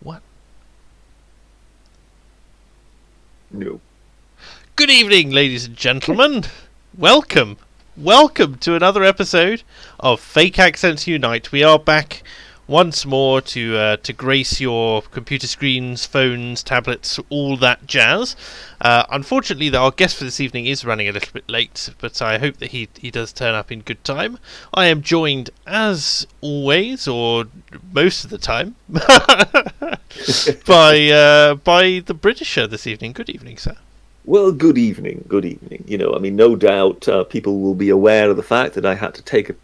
What? No. Good evening, ladies and gentlemen. Welcome to another episode of Fake Accents Unite. We are back once more to grace your computer screens, phones, tablets, all that jazz. Unfortunately, our guest for this evening is running a little bit late, but I hope that he does turn up in good time. I am joined, as always, or most of the time, by the Britisher this evening. Good evening, sir. Well, good evening. You know, I mean, no doubt people will be aware of the fact that I had to take a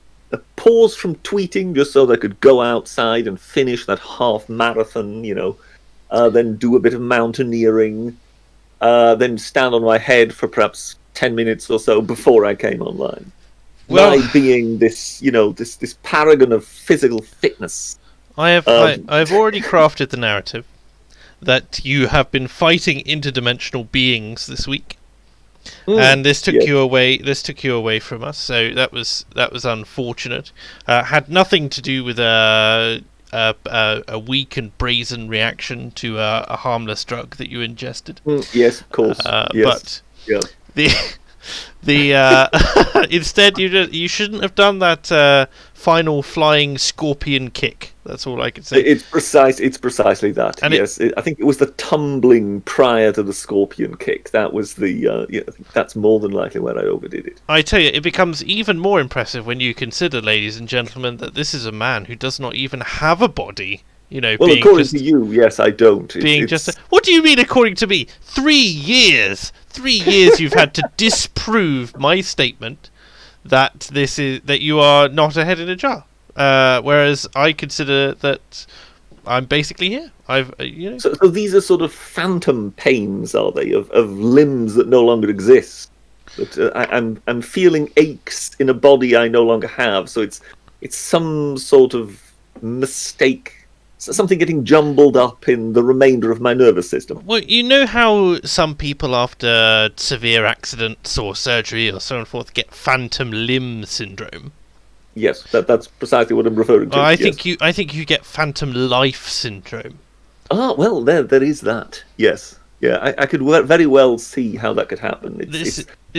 pause from tweeting just so that I could go outside and finish that half marathon, then do a bit of mountaineering, then stand on my head for perhaps 10 minutes or so before I came online. Well, my being this, this paragon of physical fitness. I've already crafted the narrative that you have been fighting interdimensional beings this week. And this took you away. This took you away from us, so that was unfortunate. Had nothing to do with a weak and brazen reaction to a harmless drug that you ingested. Yes, of course. Yes. But the instead you shouldn't have done that final flying scorpion kick. That's all I can say. It's precisely that. And yes, I think it was the tumbling prior to the scorpion kick. That was the. I think that's more than likely where I overdid it. I tell you, it becomes even more impressive when you consider, ladies and gentlemen, that this is a man who does not even have a body. Well, according to you, yes, I don't. What do you mean, according to me? 3 years. 3 years you've had to disprove my statement that you are not a head in a jar. Whereas I consider that I'm basically here. So these are sort of phantom pains, are they, of limbs that no longer exist? That I'm feeling aches in a body I no longer have. So it's some sort of mistake. Something getting jumbled up in the remainder of my nervous system. Well, you know how some people after severe accidents or surgery or so on forth get phantom limb syndrome? Yes, that's precisely what I'm referring to. I think you get phantom life syndrome. Ah, well, there is that. Yes, yeah, I could very well see how that could happen.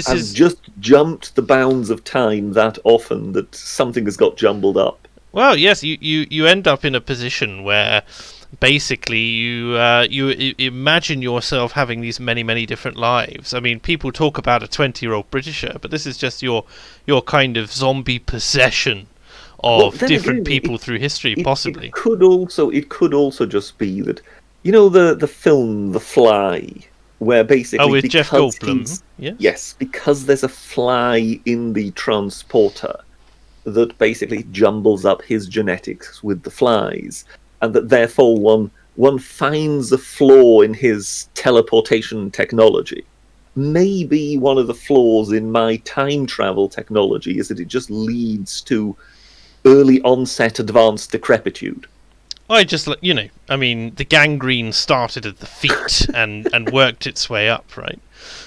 I've just jumped the bounds of time that often that something has got jumbled up. Well, yes, you end up in a position where basically you imagine yourself having these many different lives. I mean, people talk about a 20-year-old Britisher, but this is just your kind of zombie possession of different people through history, possibly. It could also just be that, the film The Fly, where basically with Jeff Goldblum, yes, because there's a fly in the transporter that basically jumbles up his genetics with the flies, and that therefore one finds a flaw in his teleportation technology. Maybe one of the flaws in my time travel technology is that it just leads to early onset advanced decrepitude. The gangrene started at the feet and worked its way up, right?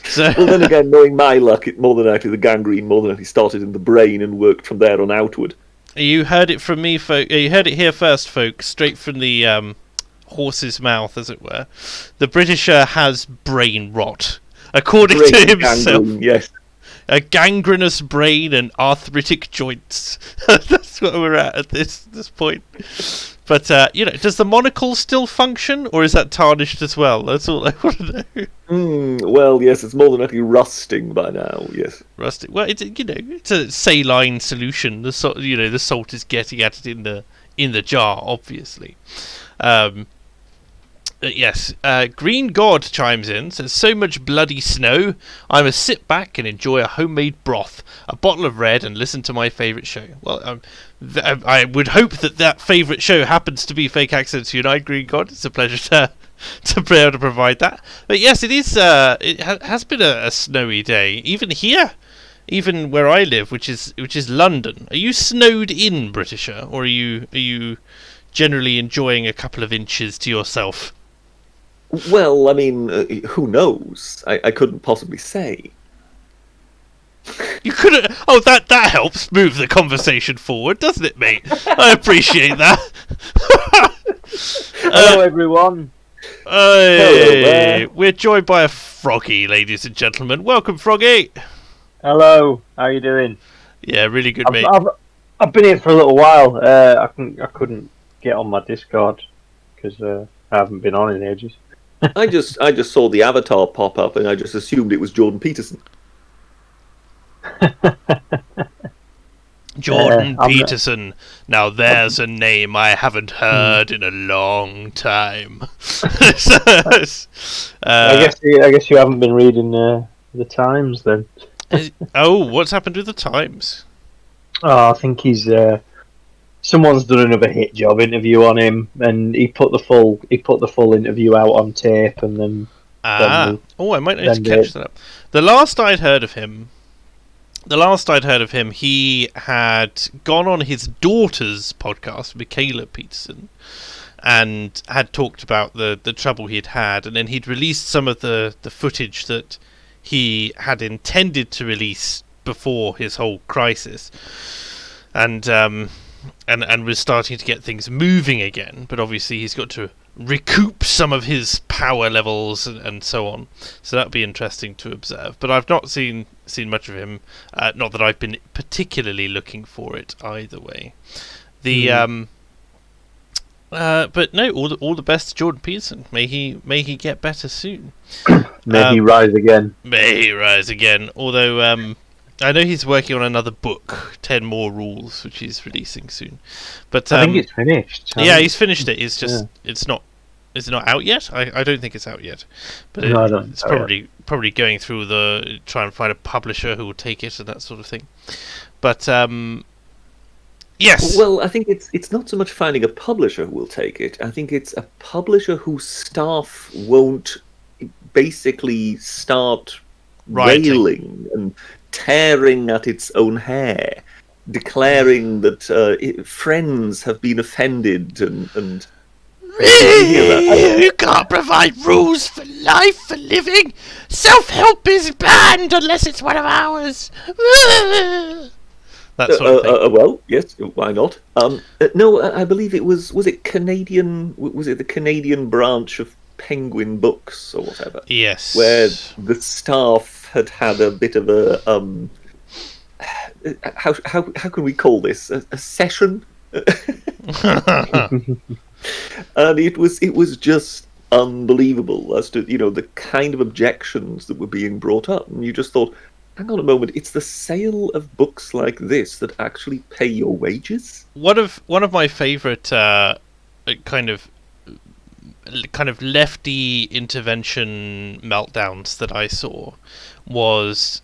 So, well, then again, knowing my luck, the gangrene started in the brain and worked from there on outward. You heard it from me, folk. You heard it here first, folks. Straight from the horse's mouth, as it were. The Britisher has brain rot, according to himself. Gangrene, yes. A gangrenous brain and arthritic joints. That's what we're at this point. But, does the monocle still function, or is that tarnished as well? That's all I want to know. Well, yes, it's more than likely rusting by now, yes. Rusting. Well, it's a saline solution. The salt is getting at it in the jar, obviously. Yes, Green God chimes in, says, so much bloody snow, I must sit back and enjoy a homemade broth, a bottle of red, and listen to my favourite show. Well, I would hope that favourite show happens to be Fake Accents Unite, Green God. It's a pleasure to be able to provide that. But yes, it is. It has been a snowy day, even here, even where I live, which is London. Are you snowed in, Britisher, or are you generally enjoying a couple of inches to yourself? Well, I mean, who knows? I couldn't possibly say. You couldn't. Oh, that helps move the conversation forward, doesn't it, mate? I appreciate that. Hello, everyone. Hey, we're joined by a Froggy, ladies and gentlemen. Welcome, Froggy. Hello. How you doing? Yeah, really good, mate. I've been here for a little while. I couldn't get on my Discord because I haven't been on in ages. I just saw the avatar pop up, and I just assumed it was Jordan Peterson. Jordan Peterson. Now there's a name I haven't heard in a long time. I guess you haven't been reading the Times then. What's happened with the Times? Oh, I think he's someone's done another hit job interview on him, and he put the full interview out on tape, and then I might need to catch that up. The last I'd heard of him, he had gone on his daughter's podcast, Michaela Peterson, and had talked about the trouble he'd had, and then he'd released some of the footage that he had intended to release before his whole crisis, and was starting to get things moving again. But obviously he's got to recoup some of his power levels and so on. So that'd be interesting to observe. But I've not seen much of him. Not that I've been particularly looking for it either way. But no, all the best to Jordan Peterson. May he get better soon. May he rise again. May he rise again. Although I know he's working on another book, 10 More Rules, which he's releasing soon. But I think it's finished. Yeah, he's finished it. It's just it's not. Is it not out yet? I don't think it's out yet. But it's probably going through try and find a publisher who will take it and that sort of thing. But yes. Well, I think it's not so much finding a publisher who will take it. I think it's a publisher whose staff won't basically start railing and tearing at its own hair, declaring that friends have been offended and really? You can't provide rules for life, for living. Self-help is banned unless it's one of ours. That sort of thing. Well, yes, why not? No, I believe it was it Canadian? Was it the Canadian branch of Penguin Books or whatever? Yes. Where the staff had a bit of a how can we call this a session? And it was just unbelievable as to the kind of objections that were being brought up, and you just thought, hang on a moment, it's the sale of books like this that actually pay your wages. One of my favourite kind of lefty intervention meltdowns that I saw was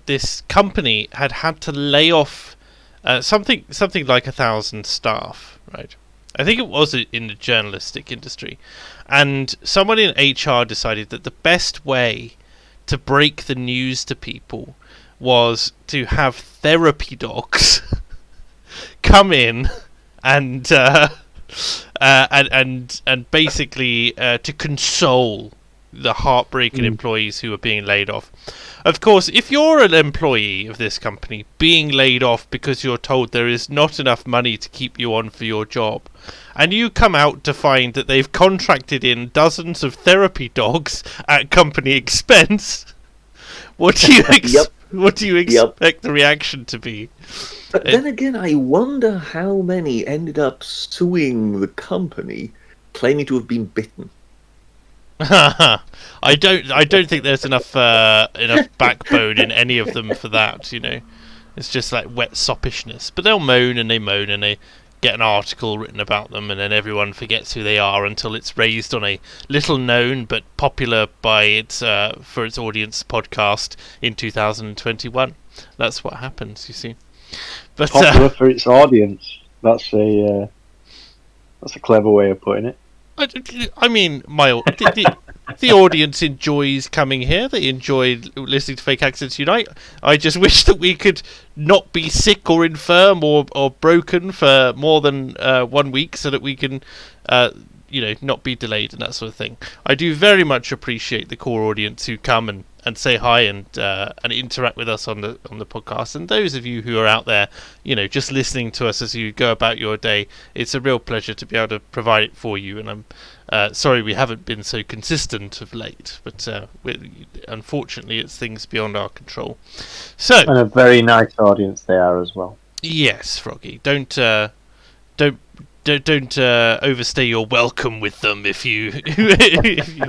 this company had to lay off something like 1,000 staff, right? I think it was in the journalistic industry, and someone in HR decided that the best way to break the news to people was to have therapy dogs come in and basically to console the heartbreaking employees who are being laid off. Of course, if you're an employee of this company being laid off because you're told there is not enough money to keep you on for your job, and you come out to find that they've contracted in dozens of therapy dogs at company expense, what do you expect the reaction to be? But then again, I wonder how many ended up suing the company, claiming to have been bitten. I don't think there's enough backbone in any of them for that. It's just like wet soppishness. But they'll moan and they get an article written about them, and then everyone forgets who they are until it's raised on a little known but popular by its for its audience podcast in 2021. That's what happens, you see. But popular for its audience. That's a clever way of putting it. I mean, the audience enjoys coming here. They enjoy listening to Fake Accents Unite. I just wish that we could not be sick or infirm or broken for more than 1 week, so that we can, not be delayed and that sort of thing. I do very much appreciate the core audience who come say hi and interact with us on the podcast. And those of you who are out there, just listening to us as you go about your day, it's a real pleasure to be able to provide it for you. And I'm sorry we haven't been so consistent of late, but unfortunately it's things beyond our control. So, and a very nice audience they are as well. Yes, Froggy. Don't overstay your welcome with them if you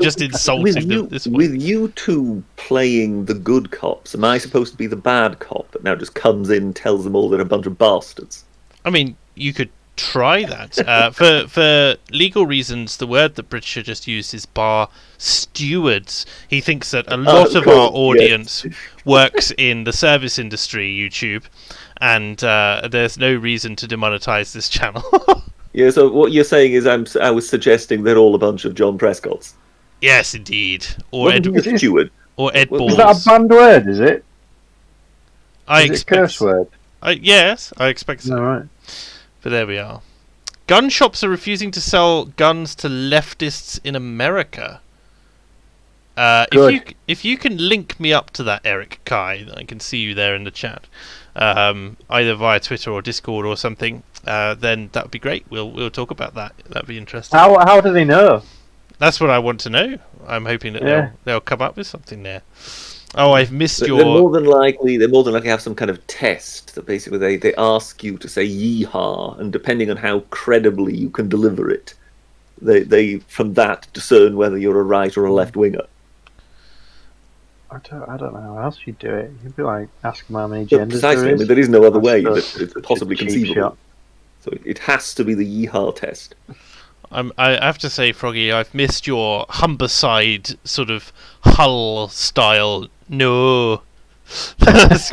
just insulted them this way. With you two playing the good cops, am I supposed to be the bad cop that now just comes in and tells them all they're a bunch of bastards? I mean, you could try that. For legal reasons, the word that British just used is bar stewards. He thinks that a lot of our audience works in the service industry, YouTube, and there's no reason to demonetize this channel. Yeah, so what you're saying is I was suggesting they're all a bunch of John Prescotts. Yes, indeed. Or Ed Stewart. Or Ed Balls. Is that a banned word, is it? Is it a curse word? Yes, I expect so. All right. But there we are. Gun shops are refusing to sell guns to leftists in America. If you can link me up to that, Eric Kai, I can see you there in the chat, either via Twitter or Discord or something, then that would be great. We'll talk about that. That'd be interesting. How do they know? That's what I want to know. I'm hoping that they'll come up with something there. Oh, I've missed your... They're more than likely have some kind of test that basically they ask you to say yeehaw, and depending on how credibly you can deliver it, they from that discern whether you're a right or a left winger. I don't know how else you'd do it. You'd be like, ask them how many genders Precisely. there is. I mean, there is no other way that it's possibly cheap conceivable. shot. So it has to be the yeehaw test. I have to say, Froggy, I've missed your Humberside sort of Hull style. No, that's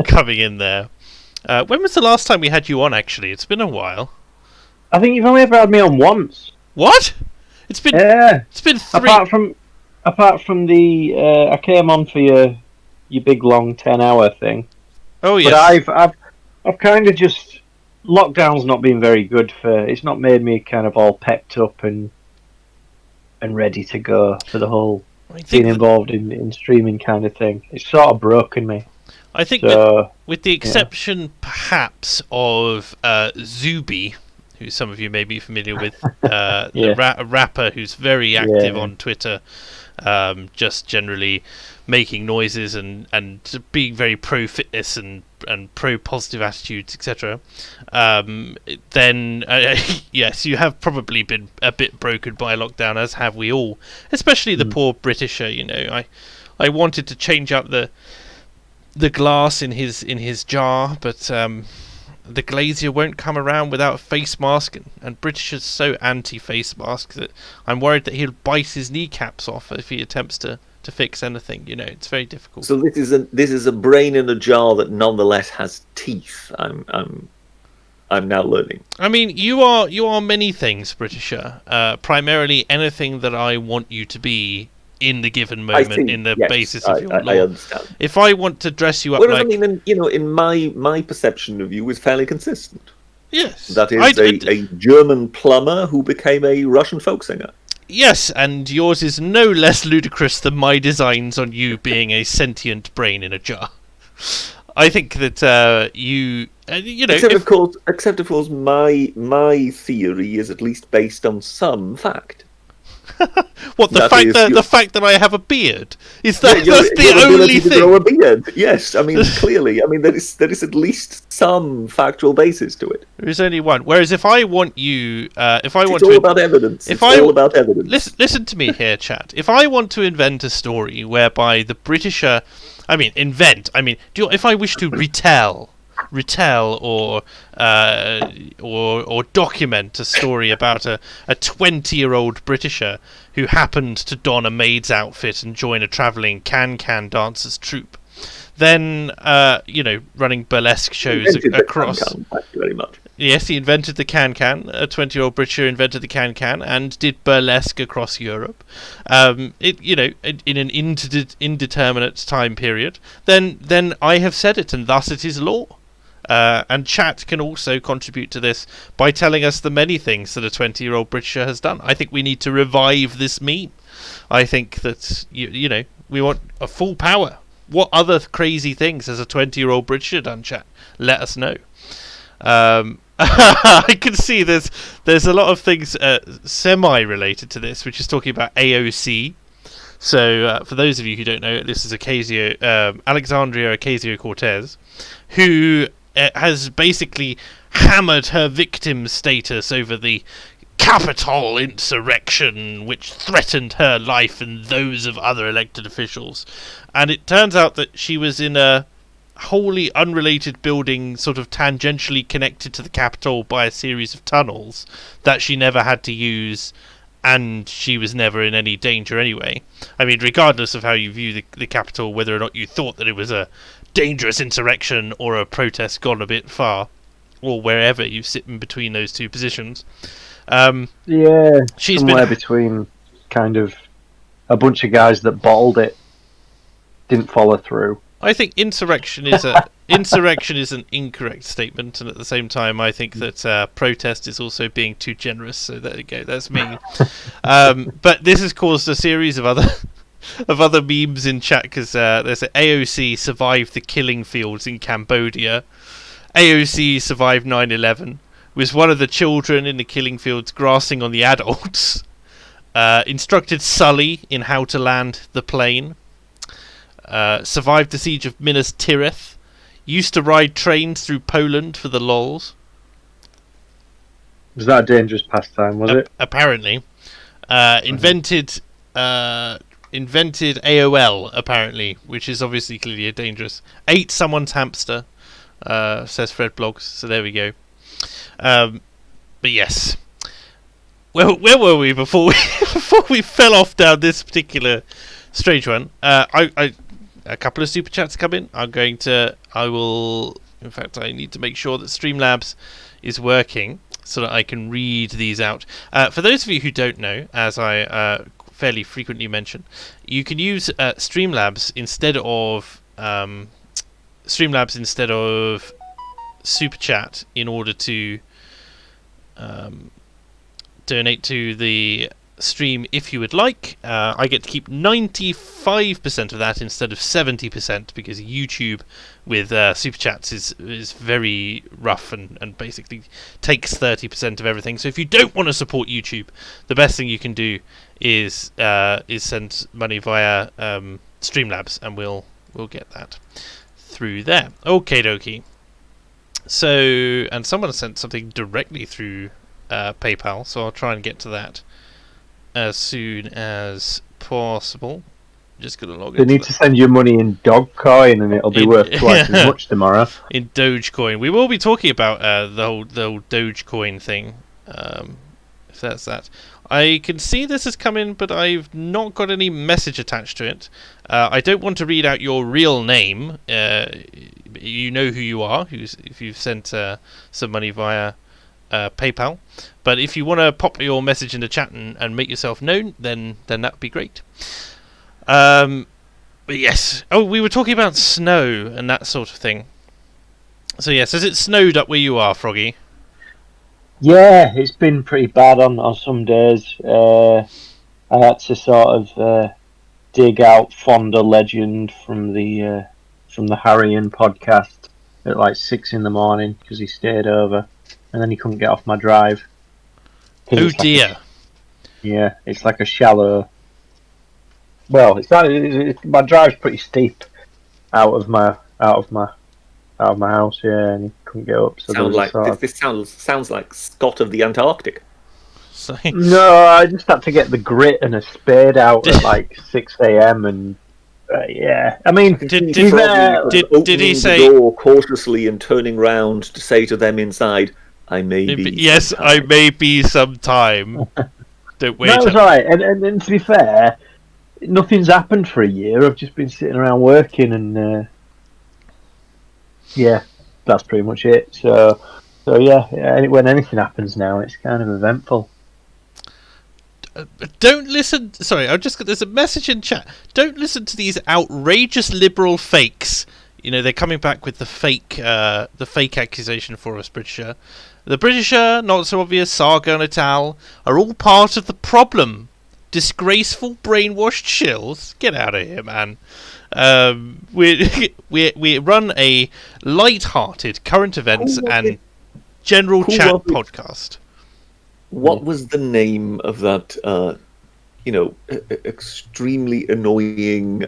coming in there. When was the last time we had you on? Actually, it's been a while. I think you've only ever had me on once. What? It's been It's been 3. Apart from the I came on for your big long 10-hour thing. Oh yes. But I've kind of just lockdown's not been very good for. It's not made me kind of all pepped up and ready to go for the whole being involved in streaming kind of thing. It's sort of broken me. I think with the exception perhaps of Zuby, who some of you may be familiar with, a rapper who's very active on Twitter, just generally making noises and being very pro-fitness and pro-positive attitudes, etc. Then, yes, you have probably been a bit broken by lockdown, as have we all, especially the poor Britisher. I wanted to change up the glass in his jar, but the glazier won't come around without a face mask, and British is so anti-face mask that I'm worried that he'll bite his kneecaps off if he attempts to fix anything. It's very difficult. So this is a brain in a jar that nonetheless has teeth. I'm now learning. I mean, you are many things, Britisher. Primarily anything that I want you to be in the given moment, in the basis of your law. I understand. If I want to dress you up I mean, in my perception of you is fairly consistent. Yes. That is a German plumber who became a Russian folk singer. Yes, and yours is no less ludicrous than my designs on you being a sentient brain in a jar. I think that Except of course, my theory is at least based on some fact. What, the fact that I have a beard? Is that's the only thing? To grow a beard. Yes, I mean clearly. I mean there is at least some factual basis to it. There is only one. Whereas if I want you, it's all about evidence. It's all about evidence. Listen to me here, chat. If I want to invent a story whereby the Britisher, if I wish to retell or document a story about a 20-year-old Britisher who happened to don a maid's outfit and join a travelling can-can dancers troupe, then running burlesque shows across. Thank you very much. Yes, he invented the can-can. A 20-year-old Britisher invented the can-can and did burlesque across Europe. In an indeterminate time period. Then I have said it, and thus it is law. And chat can also contribute to this by telling us the many things that a 20-year-old Britisher has done. I think we need to revive this meme. I think that We want a full power. What other crazy things has a 20-year-old Britisher done, chat? Let us know. I can see there's a lot of things semi-related to this, which is talking about AOC. So, for those of you who don't know, this is Alexandria Ocasio-Cortez, who has basically hammered her victim status over the Capitol insurrection, which threatened her life and those of other elected officials. And it turns out that she was in a wholly unrelated building, sort of tangentially connected to the Capitol by a series of tunnels that she never had to use, and she was never in any danger anyway. I mean, regardless of how you view the Capitol, whether or not you thought that it was a dangerous insurrection or a protest gone a bit far, or wherever you sit in between those two positions. She's somewhere between kind of a bunch of guys that bottled it, didn't follow through. I think insurrection is an incorrect statement, and at the same time, I think that protest is also being too generous. So there you go. That's me. But this has caused a series of other memes in chat, because there's an AOC survived the killing fields in Cambodia. AOC survived 9/11. Was one of the children in the killing fields grassing on the adults. Instructed Sully in how to land the plane. Survived the siege of Minas Tirith. Used to ride trains through Poland for the lols. Was that a dangerous pastime, was it? Apparently. Invented AOL, apparently, which is obviously clearly a dangerous. Ate someone's hamster, says Fred Blogs, so there we go. But yes. Where were we before we fell off down this particular strange one? A couple of super chats come in. I need to make sure that Streamlabs is working so that I can read these out. For those of you who don't know, as I fairly frequently mention, you can use Streamlabs instead of Super Chat in order to donate to the stream if you would like. I get to keep 95% of that instead of 70%, because YouTube with Super Chats is very rough and basically takes 30% of everything. So if you don't want to support YouTube, the best thing you can do is send money via Streamlabs, and we'll get that through there. Okie dokie. So, and someone sent something directly through PayPal, so I'll try and get to that as soon as possible. Just gonna log in. They need to send you money in Dogecoin, and it'll be worth twice as much tomorrow. In Dogecoin, we will be talking about the whole Dogecoin thing. If that's that, I can see this has come in, but I've not got any message attached to it. I don't want to read out your real name. You know who you are. If you've sent some money via PayPal, but if you want to pop your message in the chat and make yourself known, then that would be great. But yes, we were talking about snow and that sort of thing. So yes, has it snowed up where you are, Froggy? Yeah, it's been pretty bad on some days. I had to sort of dig out Fonda Legend from the Harrian podcast at like 6 a.m. because he stayed over. And then he couldn't get off my drive. Oh dear! It's like a shallow. Well, my drive's pretty steep out of my house. Yeah, and he couldn't get up. So this sounds like Scott of the Antarctic. No, I just had to get the grit and a spade out at like 6 a.m. and yeah. I mean, did he say the door cautiously and turning round to say to them inside, I may be. Yes, I may be sometime. Don't wait. That was right. And to be fair, nothing's happened for a year. I've just been sitting around working, and yeah, that's pretty much it. So yeah. When anything happens now, it's kind of eventful. Don't listen. Sorry, there's a message in chat. Don't listen to these outrageous liberal fakes. You know, they're coming back with the fake accusation for us, Britisher. The Britisher, not so obvious, Saga and Attila are all part of the problem. disgraceful, brainwashed shills. Get out of here, man. We run a light-hearted current events and general chat podcast. What was the name of that, extremely annoying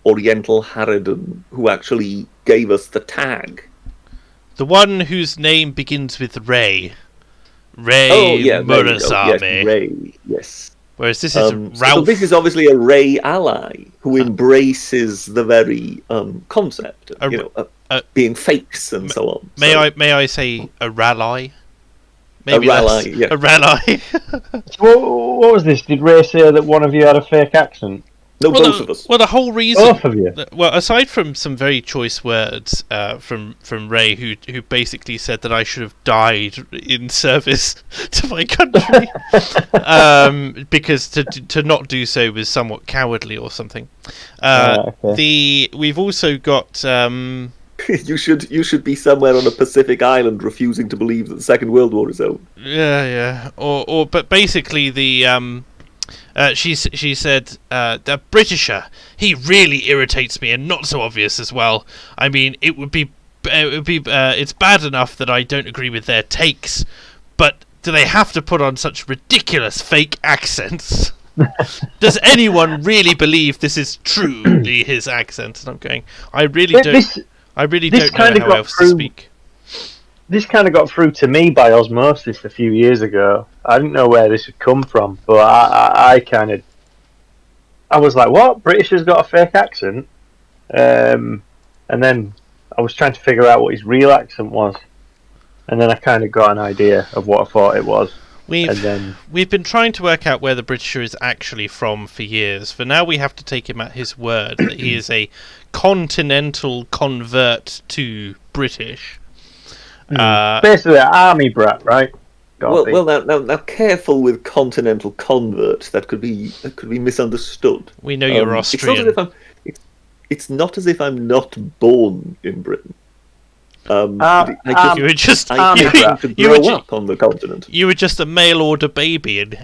Oriental Harridan who actually gave us the tag? The one whose name begins with Ray. Ray Yes, Murasame. Ray, yes. Whereas this is Ralph. So this is obviously a Ray ally who embraces the very concept of being fakes and so on. May I say a rally? Maybe a rally, yeah. A rally. So what was this? Did Ray say that one of you had a fake accent? No, both of us. Well, the whole reason. Both of you. Well, aside from some very choice words from Ray, who basically said that I should have died in service to my country, because to not do so was somewhat cowardly or something. Okay. We've also got. You should be somewhere on a Pacific island refusing to believe that the Second World War is over. Yeah. But basically the. She said, the Britisher, he really irritates me, and not so obvious as well. I mean, it's bad enough that I don't agree with their takes, but do they have to put on such ridiculous fake accents? Does anyone really believe this is truly his accent? And I'm going, I really don't know how else to speak. This kind of got through to me by osmosis a few years ago. I didn't know where this had come from, but I was like, what? British has got a fake accent? And then I was trying to figure out what his real accent was. And then I kind of got an idea of what I thought it was. We've been trying to work out where the Britisher is actually from for years. For now, we have to take him at his word that he is a continental convert to British. Basically an army brat, right? Well, now, careful with continental convert. That could be misunderstood. We know you're Austrian. It's not as if I'm not born in Britain. You were just up on the continent. You were just a mail order baby and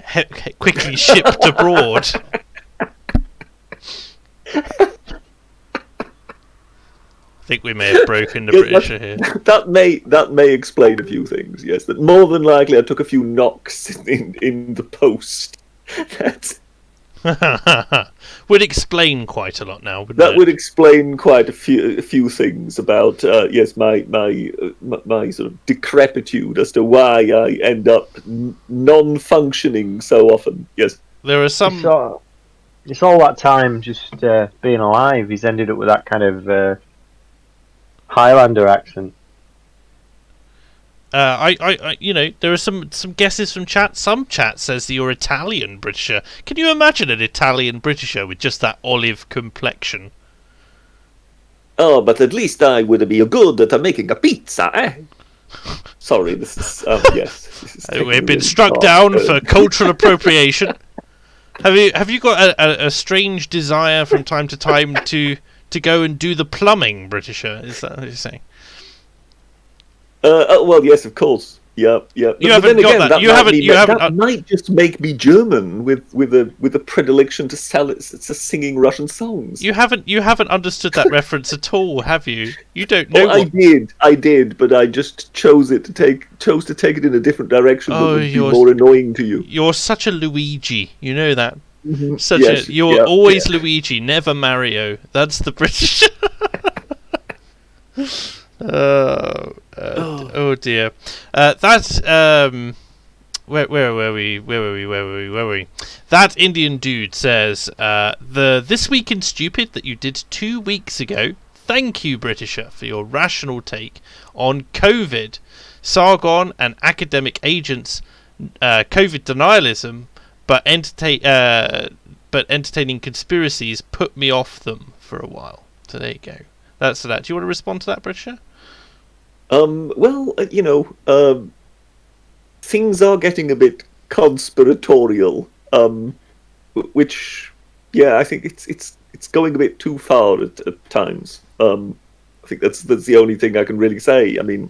quickly shipped abroad. I think we may have broken the Britisher here. That may explain a few things. Yes, that more than likely I took a few knocks in the post. Would explain quite a lot now. That would explain quite a few things about my sort of decrepitude as to why I end up non-functioning so often. Yes, there are some. It's all that time just being alive. He's ended up with that kind of Highlander accent. There are some guesses from chat. Some chat says that you're Italian Britisher. Can you imagine an Italian Britisher with just that olive complexion? Oh, but at least I would be good at making a pizza, eh? Sorry, this is yes. We've been struck down for cultural appropriation. Have you got a strange desire from time to time to go and do the plumbing, Britisher? Is that what you're saying? Well, yes, of course. Yeah. You haven't got that. That might just make me German with a predilection to singing Russian songs. You haven't understood that reference at all, have you? You don't know. I did, but I just chose to take it in a different direction that would be more annoying to you. You're such a Luigi, you know that. Mm-hmm. You're always Luigi, never Mario. That's the British. Oh dear. Where were we? That Indian dude says, This Week in Stupid that you did 2 weeks ago. Thank you, Britisher, for your rational take on COVID, Sargon and academic agents, COVID denialism, but entertaining conspiracies put me off them for a while. So there you go. That's that. Do you want to respond to that, Britisher? Well, things are getting a bit conspiratorial, which, I think it's going a bit too far at times. I think that's the only thing I can really say. I mean,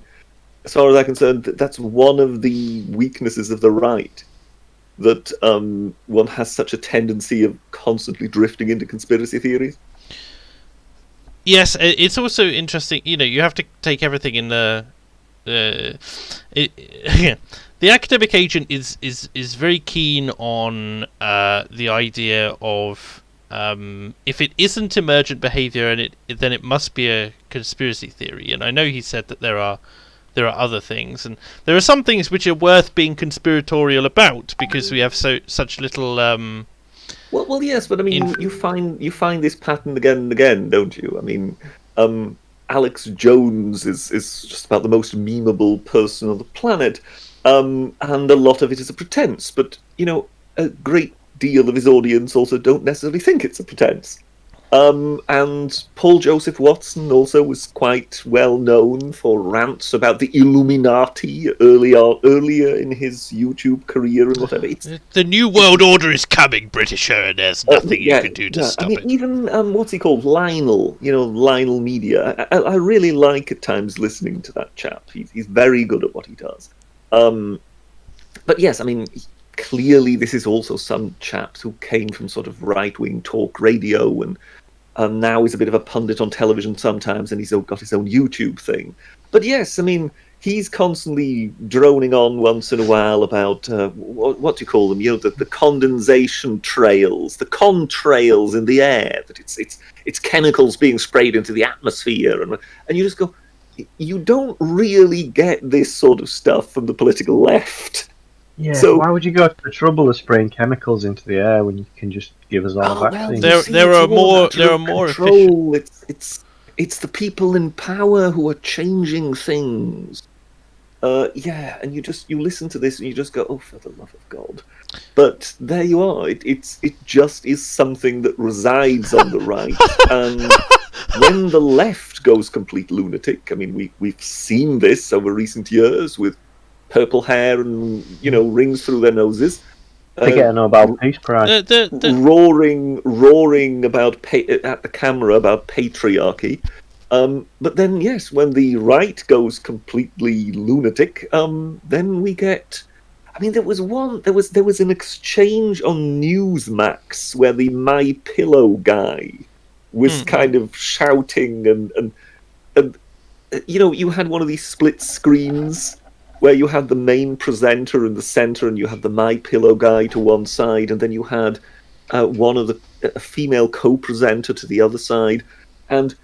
as far as I'm concerned, that's one of the weaknesses of the right, that one has such a tendency of constantly drifting into conspiracy theories? Yes, it's also interesting. You have to take everything in the. The academic agent is very keen on the idea of if it isn't emergent behaviour, and then it must be a conspiracy theory. And I know he said that there are other things, and there are some things which are worth being conspiratorial about because we have such little. Well, yes, but I mean, you find this pattern again and again, don't you? I mean, Alex Jones is just about the most memeable person on the planet, and a lot of it is a pretense. But a great deal of his audience also don't necessarily think it's a pretense. And Paul Joseph Watson also was quite well known for rants about the Illuminati earlier in his YouTube career and whatever. The New World Order is coming, Britisher, and there's nothing you can do to stop it. Even what's he called, Lionel? Lionel Media. I really like at times listening to that chap. He's very good at what he does. But yes, I mean, clearly this is also some chaps who came from sort of right-wing talk radio and now he's a bit of a pundit on television sometimes, and he's got his own YouTube thing. But yes, I mean, he's constantly droning on once in a while about what do you call them? The condensation trails, the contrails in the air. That it's chemicals being sprayed into the atmosphere, and you just go, you don't really get this sort of stuff from the political left. Yeah, so why would you go to the trouble of spraying chemicals into the air when you can just give us all vaccines? There are more efficient. It's the people in power who are changing things. And you listen to this and you just go, oh, for the love of God. But there you are. It just is something that resides on the right. And when the left goes complete lunatic, I mean, we've seen this over recent years with purple hair and rings through their noses. They get a Nobel Peace Prize. Roaring about at the camera about patriarchy. But then, yes, when the right goes completely lunatic, then we get. I mean, there was an exchange on Newsmax where the My Pillow guy was kind of shouting and you had one of these split screens where you had the main presenter in the center and you had the My Pillow guy to one side, and then you had a female co-presenter to the other side, and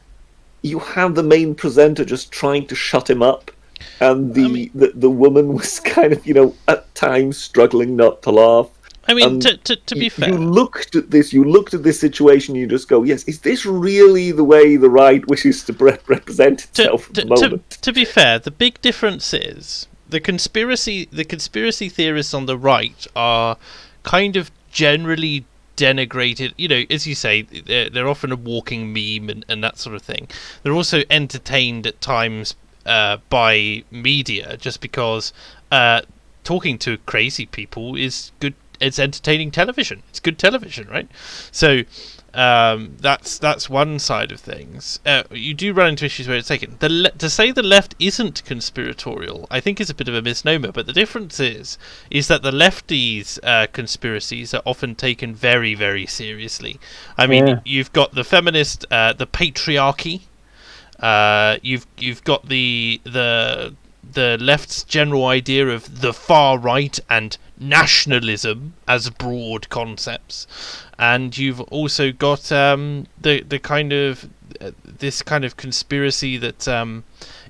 you had the main presenter just trying to shut him up, and the woman was kind of at times struggling not to laugh. I mean, to be fair, you looked at this situation, you just go, yes, is this really the way the right wishes to represent itself at the moment? To be fair, the big difference is the conspiracy theorists on the right are kind of generally denigrated. As you say, they're often a walking meme and that sort of thing. They're also entertained at times by media, just because talking to crazy people is good. It's entertaining television. It's good television, right? So that's one side of things. You do run into issues where it's taken. To say the left isn't conspiratorial, I think is a bit of a misnomer. But the difference is that the lefties' conspiracies are often taken very, very seriously. I mean, you've got the feminist, the patriarchy. You've got the left's general idea of the far right and nationalism as broad concepts, and you've also got the kind of this kind of conspiracy that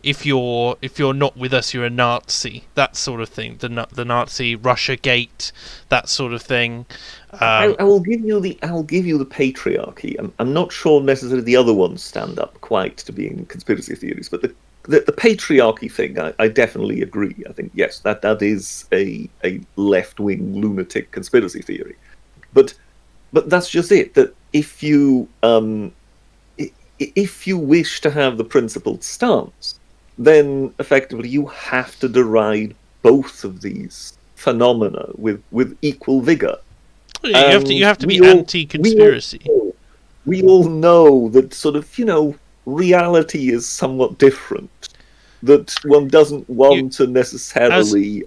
if you're not with us, you're a Nazi, that sort of thing. The Nazi Russia Gate, that sort of thing. I will give you the patriarchy. I'm not sure necessarily the other ones stand up quite to being conspiracy theories, but the patriarchy thing, I definitely agree. I think, yes, that is a left-wing lunatic conspiracy theory. But that's just it. That if you wish to have the principled stance, then effectively you have to deride both of these phenomena with equal vigor. You have to be anti-conspiracy. We all know that sort of, reality is somewhat different. That one doesn't want to necessarily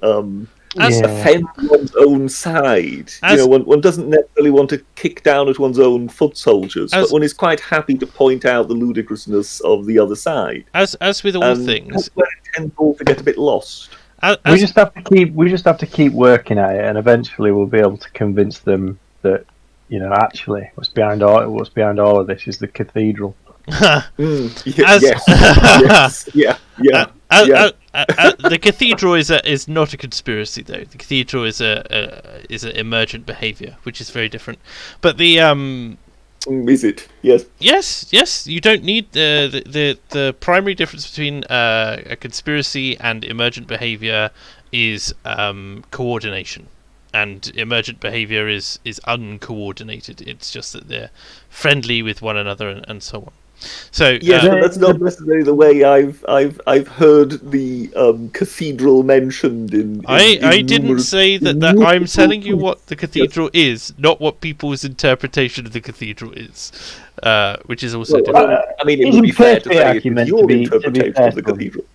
offend one's own side. As, one doesn't necessarily want to kick down at one's own foot soldiers, but one is quite happy to point out the ludicrousness of the other side. As with all things, that's where it tends all to get a bit lost. We just have to keep working at it, and eventually we'll be able to convince them that actually what's behind all of this is the cathedral. Yes. Yeah. The cathedral is not a conspiracy, though. The cathedral is a emergent behaviour, which is very different. But the is it? Yes. Yes. You don't need the primary difference between a conspiracy and emergent behaviour is coordination, and emergent behaviour is uncoordinated. It's just that they're friendly with one another and so on. So that's not necessarily the way I've heard the cathedral mentioned in I didn't say that. I'm telling you what the cathedral is, not what people's interpretation of the cathedral is, which is also different. I mean, it would be fair to say it's your interpretation of the cathedral.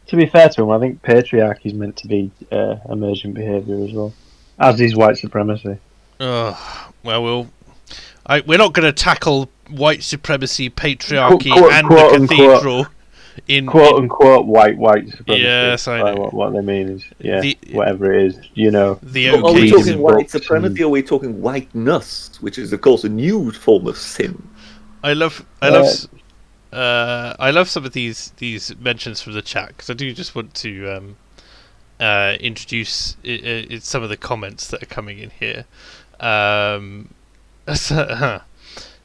To be fair to him, I think patriarchy is meant to be emergent behaviour as well, as is white supremacy. Oh, well, we're not going to tackle white supremacy, patriarchy, and quote, the cathedral in quote-unquote white supremacy. Yes, I know. What they mean is, whatever it is, Are we talking white supremacy, or are we talking whiteness, which is, of course, a new form of sin? I love some of these mentions from the chat, because I do just want to introduce some of the comments that are coming in here.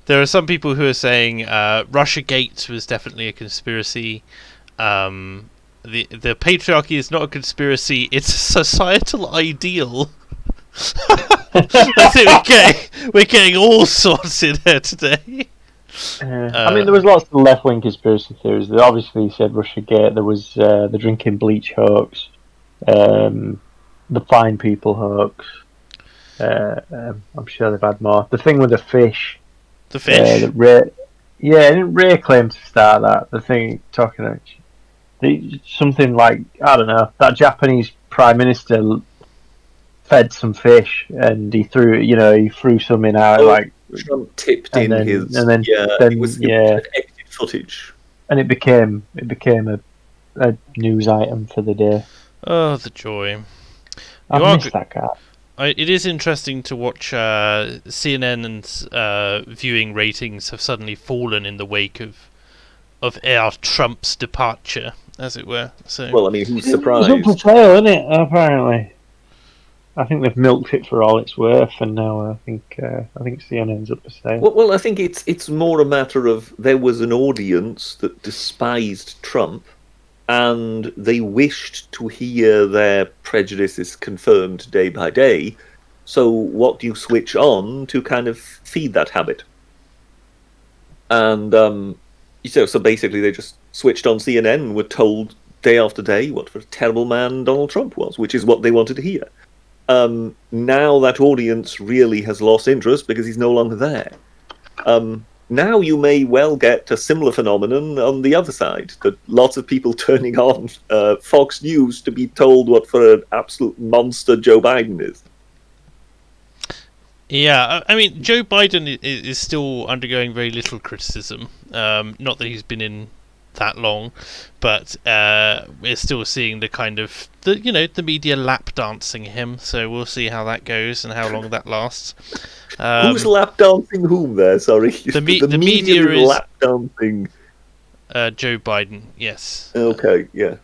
There are some people who are saying Russiagate was definitely a conspiracy. The patriarchy is not a conspiracy; it's a societal ideal. I think we're getting all sorts in here today. I mean, there was lots of left-wing conspiracy theories. They obviously said Russiagate. There was the drinking bleach hoax, the fine people hoax. I'm sure they've had more. The thing with the fish. The fish? Didn't Ray claim to start that? The thing talking about something like, I don't know, that Japanese Prime Minister fed some fish and he threw some in out Trump tipped in his edited footage, and it became a news item for the day. Oh, the joy! I missed that guy. It is interesting to watch CNN's viewing ratings have suddenly fallen in the wake of Trump's departure, as it were. So, well, I mean, who's surprised? It's up for sale, isn't it? Apparently, I think they've milked it for all it's worth, and now I think CNN's up for sale. Well, I think it's more a matter of there was an audience that despised Trump, and they wished to hear their prejudices confirmed day by day. So what do you switch on to kind of feed that habit? And so basically they just switched on CNN and were told day after day what a terrible man Donald Trump was, which is what they wanted to hear. Now that audience really has lost interest because he's no longer there. Now you may well get a similar phenomenon on the other side, that lots of people turning on Fox News to be told what for an absolute monster Joe Biden is. Yeah, I mean, Joe Biden is still undergoing very little criticism. Not that he's been in that long, but we're still seeing the kind of the media lap dancing him. So we'll see how that goes and how long that lasts. Who's lap dancing whom there? Sorry, the media is lap dancing Joe Biden. Yes. Okay. Yeah.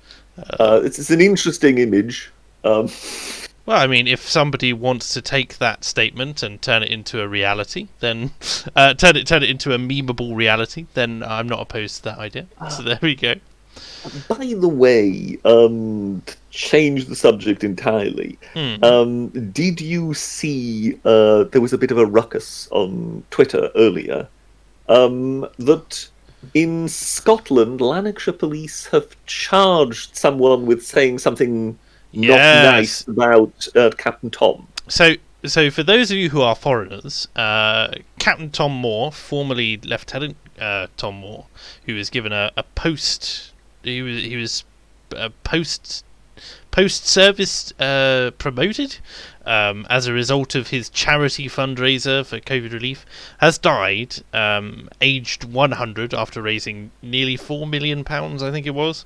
It's an interesting image. Well, I mean, if somebody wants to take that statement and turn it into a reality, then turn it into a memeable reality, then I'm not opposed to that idea. So there we go. By the way, change the subject entirely. Did you see there was a bit of a ruckus on Twitter earlier that in Scotland, Lanarkshire police have charged someone with saying something not nice about Captain Tom? So for those of you who are foreigners, Captain Tom Moore, formerly Lieutenant Tom Moore, who was given a post. He was post post-service promoted as a result of his charity fundraiser for COVID relief, has died, aged 100, after raising nearly £4 million, I think it was,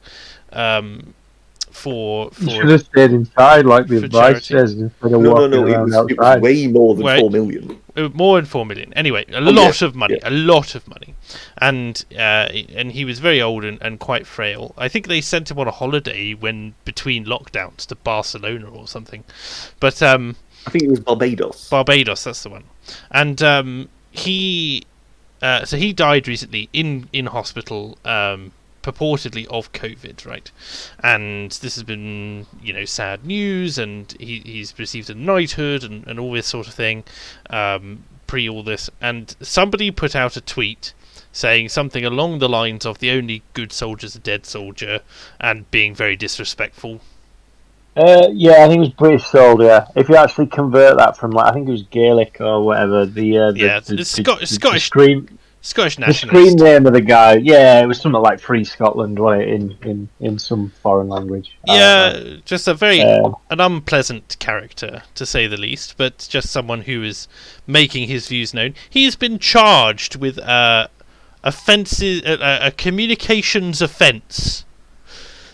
for You should have stayed inside, like the advice charity. says, instead of No, walking it around was outside. way more than Wait. 4 million. More than 4 million. Anyway, a lot of money, and he was very old and quite frail. I think they sent him on a holiday between lockdowns to Barcelona or something, but I think it was Barbados. Barbados, that's the one. And he died recently in hospital, purportedly of COVID, right? And this has been, sad news, and he's received a knighthood and all this sort of thing, pre all this. And somebody put out a tweet saying something along the lines of "the only good soldier's a dead soldier," and being very disrespectful. Yeah, I think it was British soldier. If you actually convert that from, I think it was Gaelic or whatever, Scottish nationalist. The screen name of the guy, it was something like Free Scotland, wasn't it, in some foreign language. Yeah, just a very an unpleasant character, to say the least, but just someone who is making his views known. He's been charged with offences, a communications offence.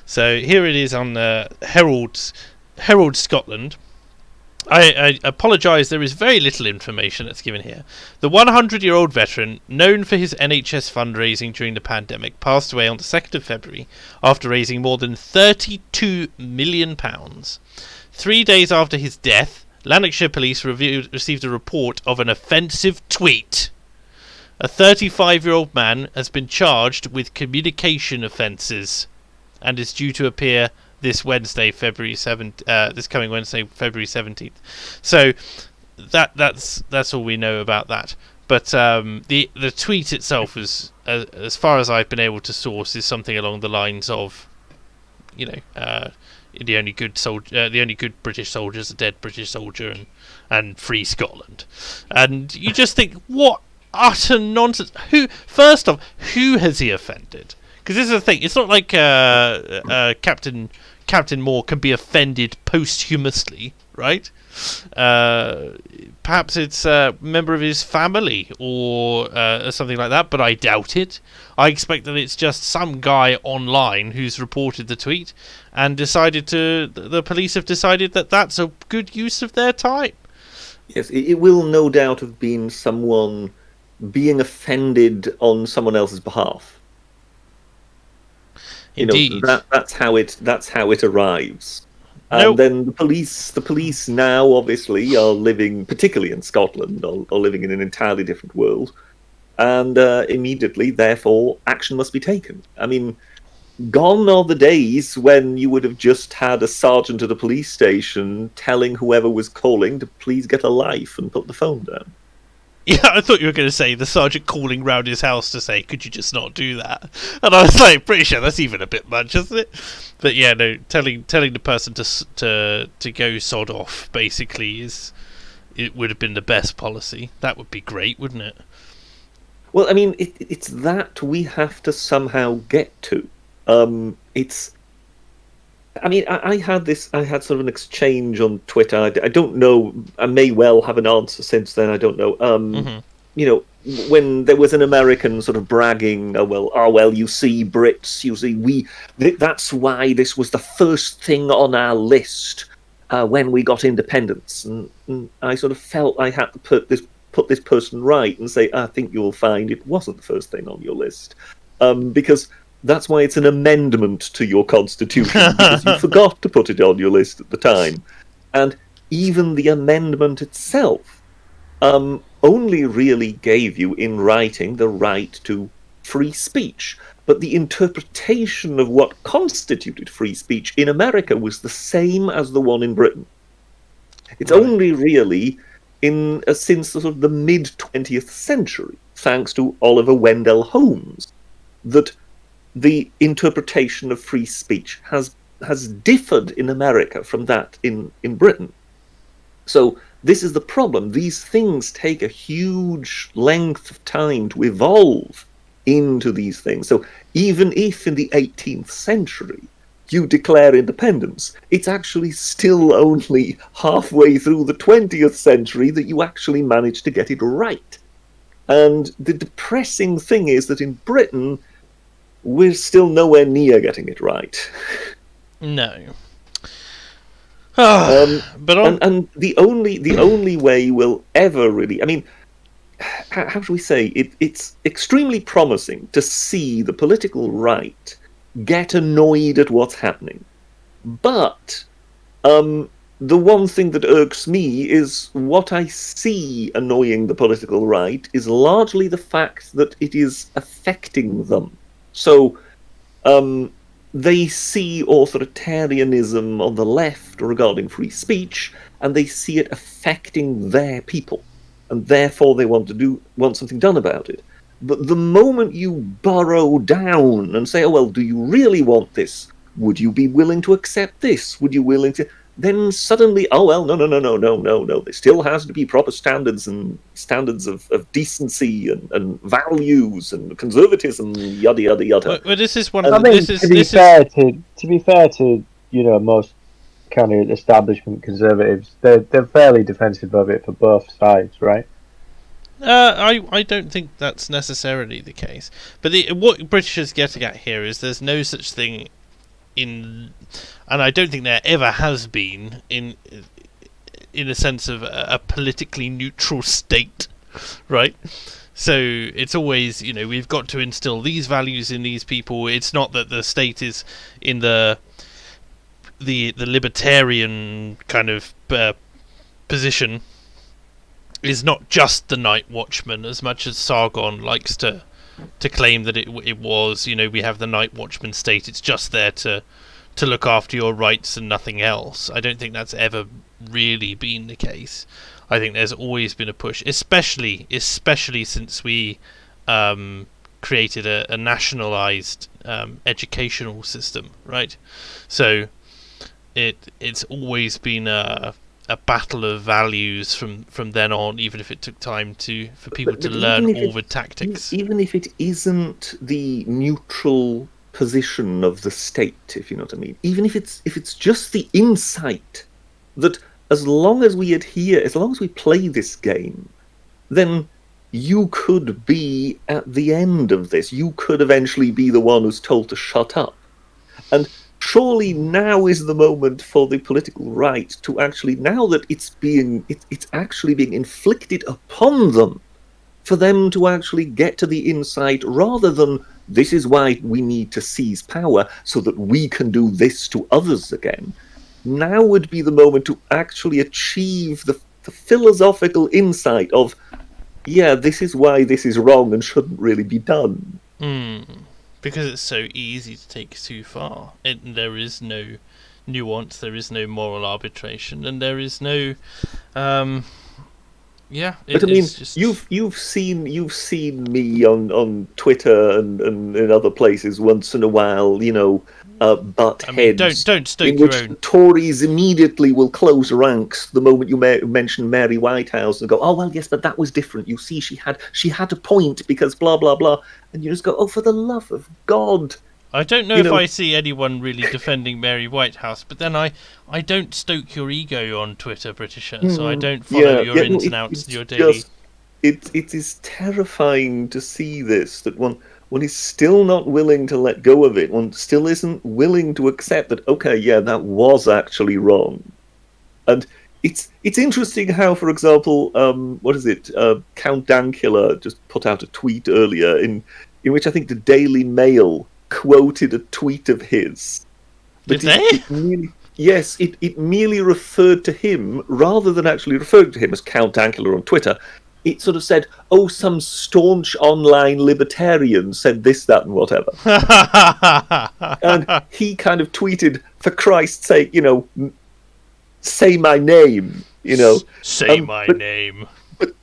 So here it is on Herald Scotland. I apologise, there is very little information that's given here. The 100-year-old veteran, known for his NHS fundraising during the pandemic, passed away on the 2nd of February after raising more than £32 million. 3 days after his death, Lanarkshire Police received a report of an offensive tweet. A 35-year-old man has been charged with communication offences and is due to appear this Wednesday, February 7th. This coming Wednesday, February 17th. So that's all we know about that. But the tweet itself is, as far as I've been able to source, is something along the lines of, the only good British soldier is a dead British soldier, and free Scotland. And you just think, what utter nonsense! Who has he offended? Because this is the thing. It's not like Captain Moore can be offended posthumously, right? Perhaps it's a member of his family or something like that, but I doubt it. I expect that it's just some guy online who's reported the tweet and the police have decided that that's a good use of their time. Yes, it will no doubt have been someone being offended on someone else's behalf. Indeed. That's how it arrives. And then the police now obviously are living, particularly in Scotland, are living in an entirely different world, and immediately, therefore, action must be taken. I mean, gone are the days when you would have just had a sergeant at a police station telling whoever was calling to please get a life and put the phone down. Yeah, I thought you were going to say the sergeant calling round his house to say, "Could you just not do that?" And I was like, pretty sure that's even a bit much, isn't it? But yeah, no, telling the person to go sod off basically it would have been the best policy. That would be great, wouldn't it? Well, I mean, it's that we have to somehow get to. I had sort of an exchange on Twitter. I don't know. I may well have an answer since then. I don't know. When there was an American sort of bragging, you see, Brits, you see, that's why this was the first thing on our list when we got independence. And I sort of felt I had to put this person right and say, I think you'll find it wasn't the first thing on your list, because that's why it's an amendment to your constitution, because you forgot to put it on your list at the time. And even the amendment itself only really gave you in writing the right to free speech. But the interpretation of what constituted free speech in America was the same as the one in Britain. It's only really since sort of the mid-20th century, thanks to Oliver Wendell Holmes, that the interpretation of free speech has differed in America from that in Britain. So this is the problem. These things take a huge length of time to evolve into these things. So even if in the 18th century you declare independence, it's actually still only halfway through the 20th century that you actually manage to get it right. And the depressing thing is that in Britain, we're still nowhere near getting it right. No. And the only way we'll ever really, I mean, how should we say, it's extremely promising to see the political right get annoyed at what's happening. But the one thing that irks me is what I see annoying the political right is largely the fact that it is affecting them. So they see authoritarianism on the left regarding free speech, and they see it affecting their people, and therefore they want something done about it. But the moment you burrow down and say, oh, well, do you really want this? Would you be willing to accept this? Would you willing to... Then suddenly, oh, well, no. There still has to be proper standards and standards of decency and values and conservatism, yada, yada, yada. Well, this is one of the... To be fair to most kind of establishment conservatives, they're fairly defensive of it for both sides, right? I don't think that's necessarily the case. But what British is getting at here is there's no such thing in, and I don't think there ever has been in a sense of a politically neutral state, right? So it's always, we've got to instill these values in these people. It's not that the state is in the libertarian kind of position. Is not just the night watchman, as much as Sargon likes to claim that it was. We have the night watchman state. It's just there to look after your rights and nothing else. I don't think that's ever really been the case. I think there's always been a push, especially since we created a nationalized educational system, right? So it's always been a battle of values from then on, even if it took time for people to learn all the tactics. Even if it isn't the neutral position of the state, if you know what I mean. Even if it's just the insight that as long as we adhere, as long as we play this game, then you could be at the end of this. You could eventually be the one who's told to shut up. And surely now is the moment for the political right to actually, now that it's actually being inflicted upon them, for them to actually get to the insight, rather than this is why we need to seize power so that we can do this to others again. Now would be the moment to actually achieve the philosophical insight of, yeah, this is why this is wrong and shouldn't really be done. Because it's so easy to take too far. There is no nuance, there is no moral arbitration, and there is no... but I mean, just... you've seen me on Twitter and in other places once in a while, butt heads. Don't stoke in your which own. Tories immediately will close ranks the moment you mention Mary Whitehouse and go, oh well, yes, but that was different. You see, she had a point because blah blah blah, and you just go, oh, for the love of God. I don't know if I see anyone really defending Mary Whitehouse, but then I don't stoke your ego on Twitter, Britisher, so I don't follow your ins and outs and your daily... It is terrifying to see this, that one is still not willing to let go of it. One still isn't willing to accept that, okay, yeah, that was actually wrong. And it's interesting how, for example, Count Dankula just put out a tweet earlier in which I think the Daily Mail quoted a tweet of his. Did they? It merely referred to him, rather than actually referring to him as Count Dankula on Twitter. It sort of said, oh, some staunch online libertarian said this, that, and whatever. And he kind of tweeted, for Christ's sake, say my name, Say my name.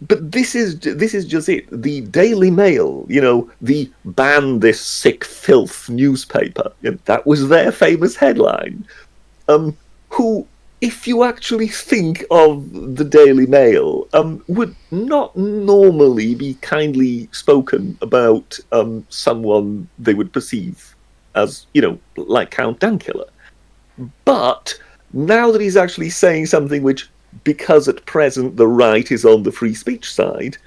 But this is just it. The Daily Mail, the ban this sick filth newspaper, that was their famous headline. Who, if you actually think of the Daily Mail, would not normally be kindly spoken about someone they would perceive as, like Count Dankula. But now that he's actually saying something which, because at present the right is on the free speech side,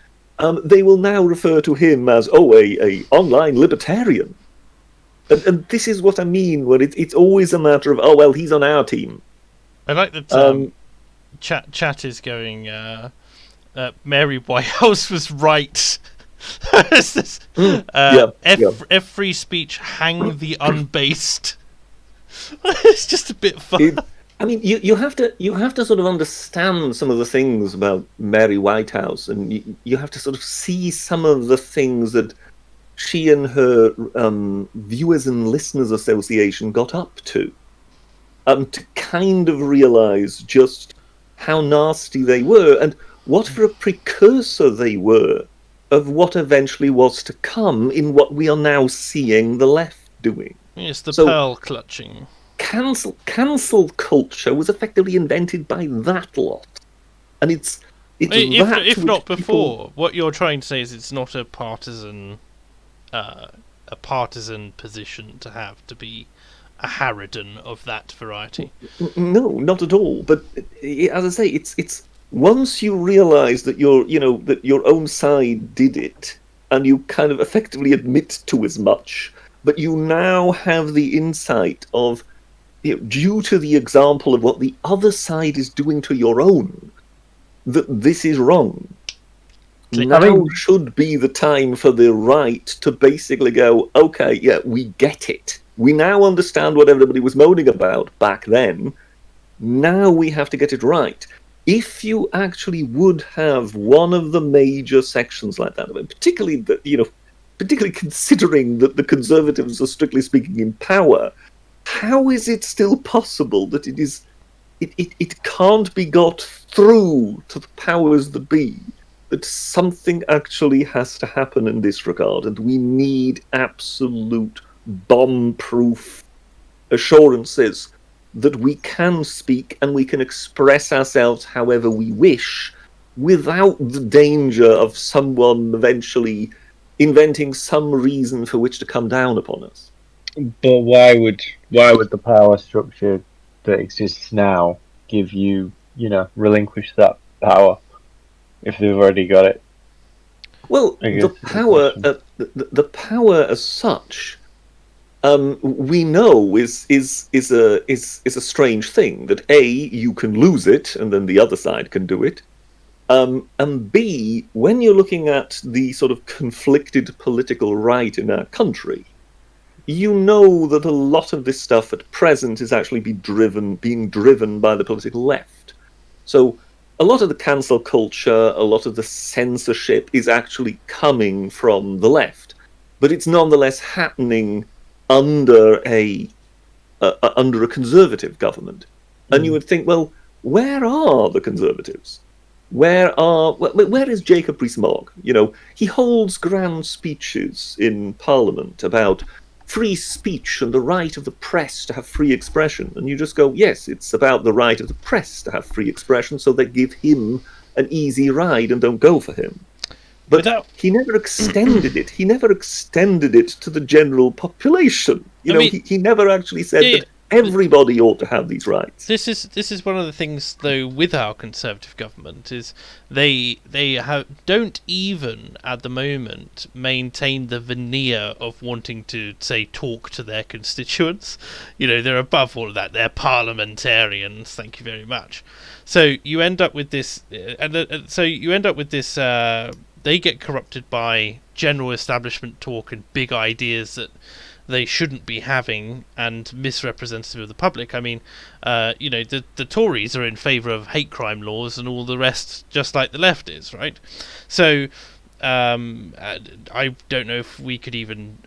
they will now refer to him as, a online libertarian. And this is what I mean, where it's always a matter of, he's on our team. I like that chat is going, Mary Whitehouse was right. F free speech, hang the unbased. It's just a bit fun. You have to sort of understand some of the things about Mary Whitehouse, and you have to sort of see some of the things that she and her Viewers and Listeners Association got up to kind of realise just how nasty they were, and what for a precursor they were of what eventually was to come in what we are now seeing the left doing. Yes, pearl clutching. Cancel culture was effectively invented by that lot, and it's if not before. What you're trying to say is it's not a partisan position to have, to be a harridan of that variety. No, not at all. But as I say, it's once you realise that that your own side did it, and you kind of effectively admit to as much, but you now have the insight of, due to the example of what the other side is doing to your own, that this is wrong. Now should be the time for the right to basically go, okay, yeah, we get it. We now understand what everybody was moaning about back then. Now we have to get it right. If you actually would have one of the major sections like that, particularly considering that the Conservatives are strictly speaking in power, how is it still possible that it can't be got through to the powers that be that something actually has to happen in this regard, and we need absolute bomb-proof assurances that we can speak and we can express ourselves however we wish without the danger of someone eventually inventing some reason for which to come down upon us. But why would the power structure that exists now give you, relinquish that power if they've already got it? Well, the power as such, we know is a strange thing. That A, you can lose it, and then the other side can do it. And B, when you're looking at the sort of conflicted political right in our country, you know that a lot of this stuff at present is actually being driven by the political left. So a lot of the cancel culture, a lot of the censorship is actually coming from the left, but it's nonetheless happening under a conservative government. And you would think, well, where are the Conservatives? Where is Jacob Rees-Mogg? He holds grand speeches in Parliament about free speech and the right of the press to have free expression. And you just go, yes, it's about the right of the press to have free expression, so they give him an easy ride and don't go for him. But he never extended it. He never extended it to the general population. He never actually said that everybody ought to have these rights. This is one of the things, though, with our Conservative government, is they don't even at the moment maintain the veneer of wanting to, say, talk to their constituents. They're above all of that. They're parliamentarians. Thank you very much. So you end up with this, they get corrupted by general establishment talk and big ideas that they shouldn't be having, and misrepresentative of the public. I mean, the Tories are in favour of hate crime laws and all the rest, just like the left is, right? So I don't know if we could even...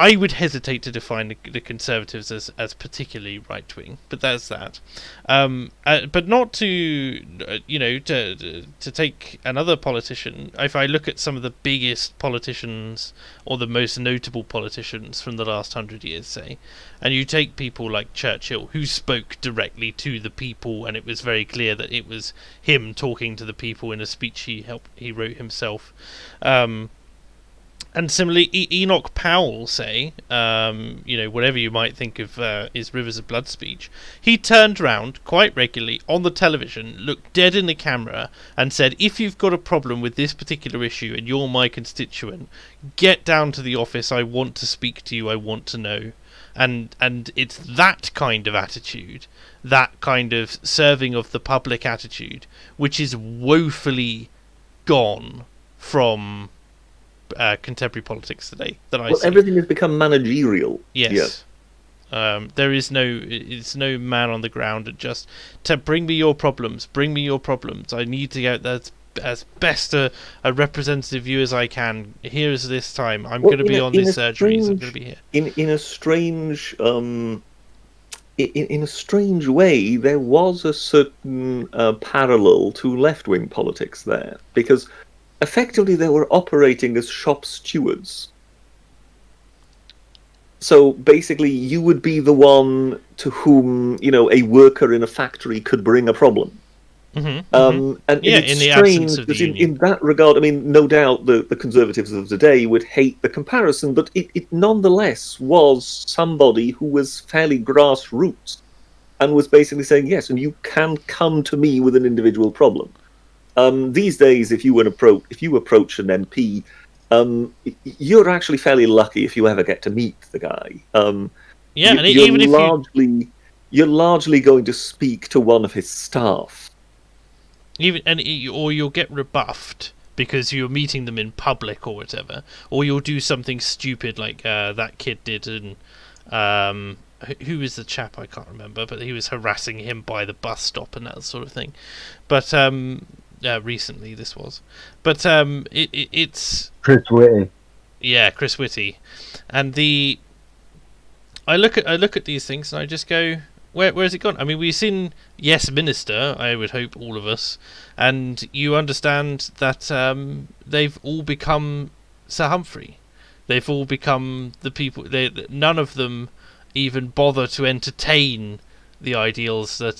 I would hesitate to define the Conservatives as particularly right-wing, but that's that. But not to take another politician. If I look at some of the biggest politicians, or the most notable politicians from the last 100 years, say, and you take people like Churchill, who spoke directly to the people, and it was very clear that it was him talking to the people in a speech he wrote himself. And similarly, Enoch Powell, say, whatever you might think of his Rivers of Blood speech, he turned around quite regularly on the television, looked dead in the camera, and said, if you've got a problem with this particular issue and you're my constituent, get down to the office, I want to speak to you, I want to know. And it's that kind of attitude, that kind of serving of the public attitude, which is woefully gone from contemporary politics today that I see. Everything has become managerial. Yes. There is it's no man on the ground and just to bring me your problems. I need to get that as best a representative view as I can. Here is this time. I'm going to be on these surgeries. I'm going to be here. In a strange way, there was a certain parallel to left-wing politics there, because effectively they were operating as shop stewards. So basically, you would be the one to whom, a worker in a factory could bring a problem. And it's in the strange absence of the that union. in that regard, I mean, no doubt the Conservatives of today would hate the comparison, but it nonetheless was somebody who was fairly grassroots and was basically saying, yes, and you can come to me with an individual problem. These days, if you approach an MP, you're actually fairly lucky if you ever get to meet the guy. You're largely going to speak to one of his staff. Or you'll get rebuffed because you're meeting them in public or whatever, or you'll do something stupid like that kid did, and who is the chap, I can't remember, but he was harassing him by the bus stop and that sort of thing. But recently this was, but it's Chris Whitty. Yeah, Chris Whitty, and I look at these things and I just go, where has it gone? I mean, we've seen Yes Minister, I would hope all of us, and you understand that they've all become Sir Humphrey. They've all become the people. None of them even bother to entertain the ideals that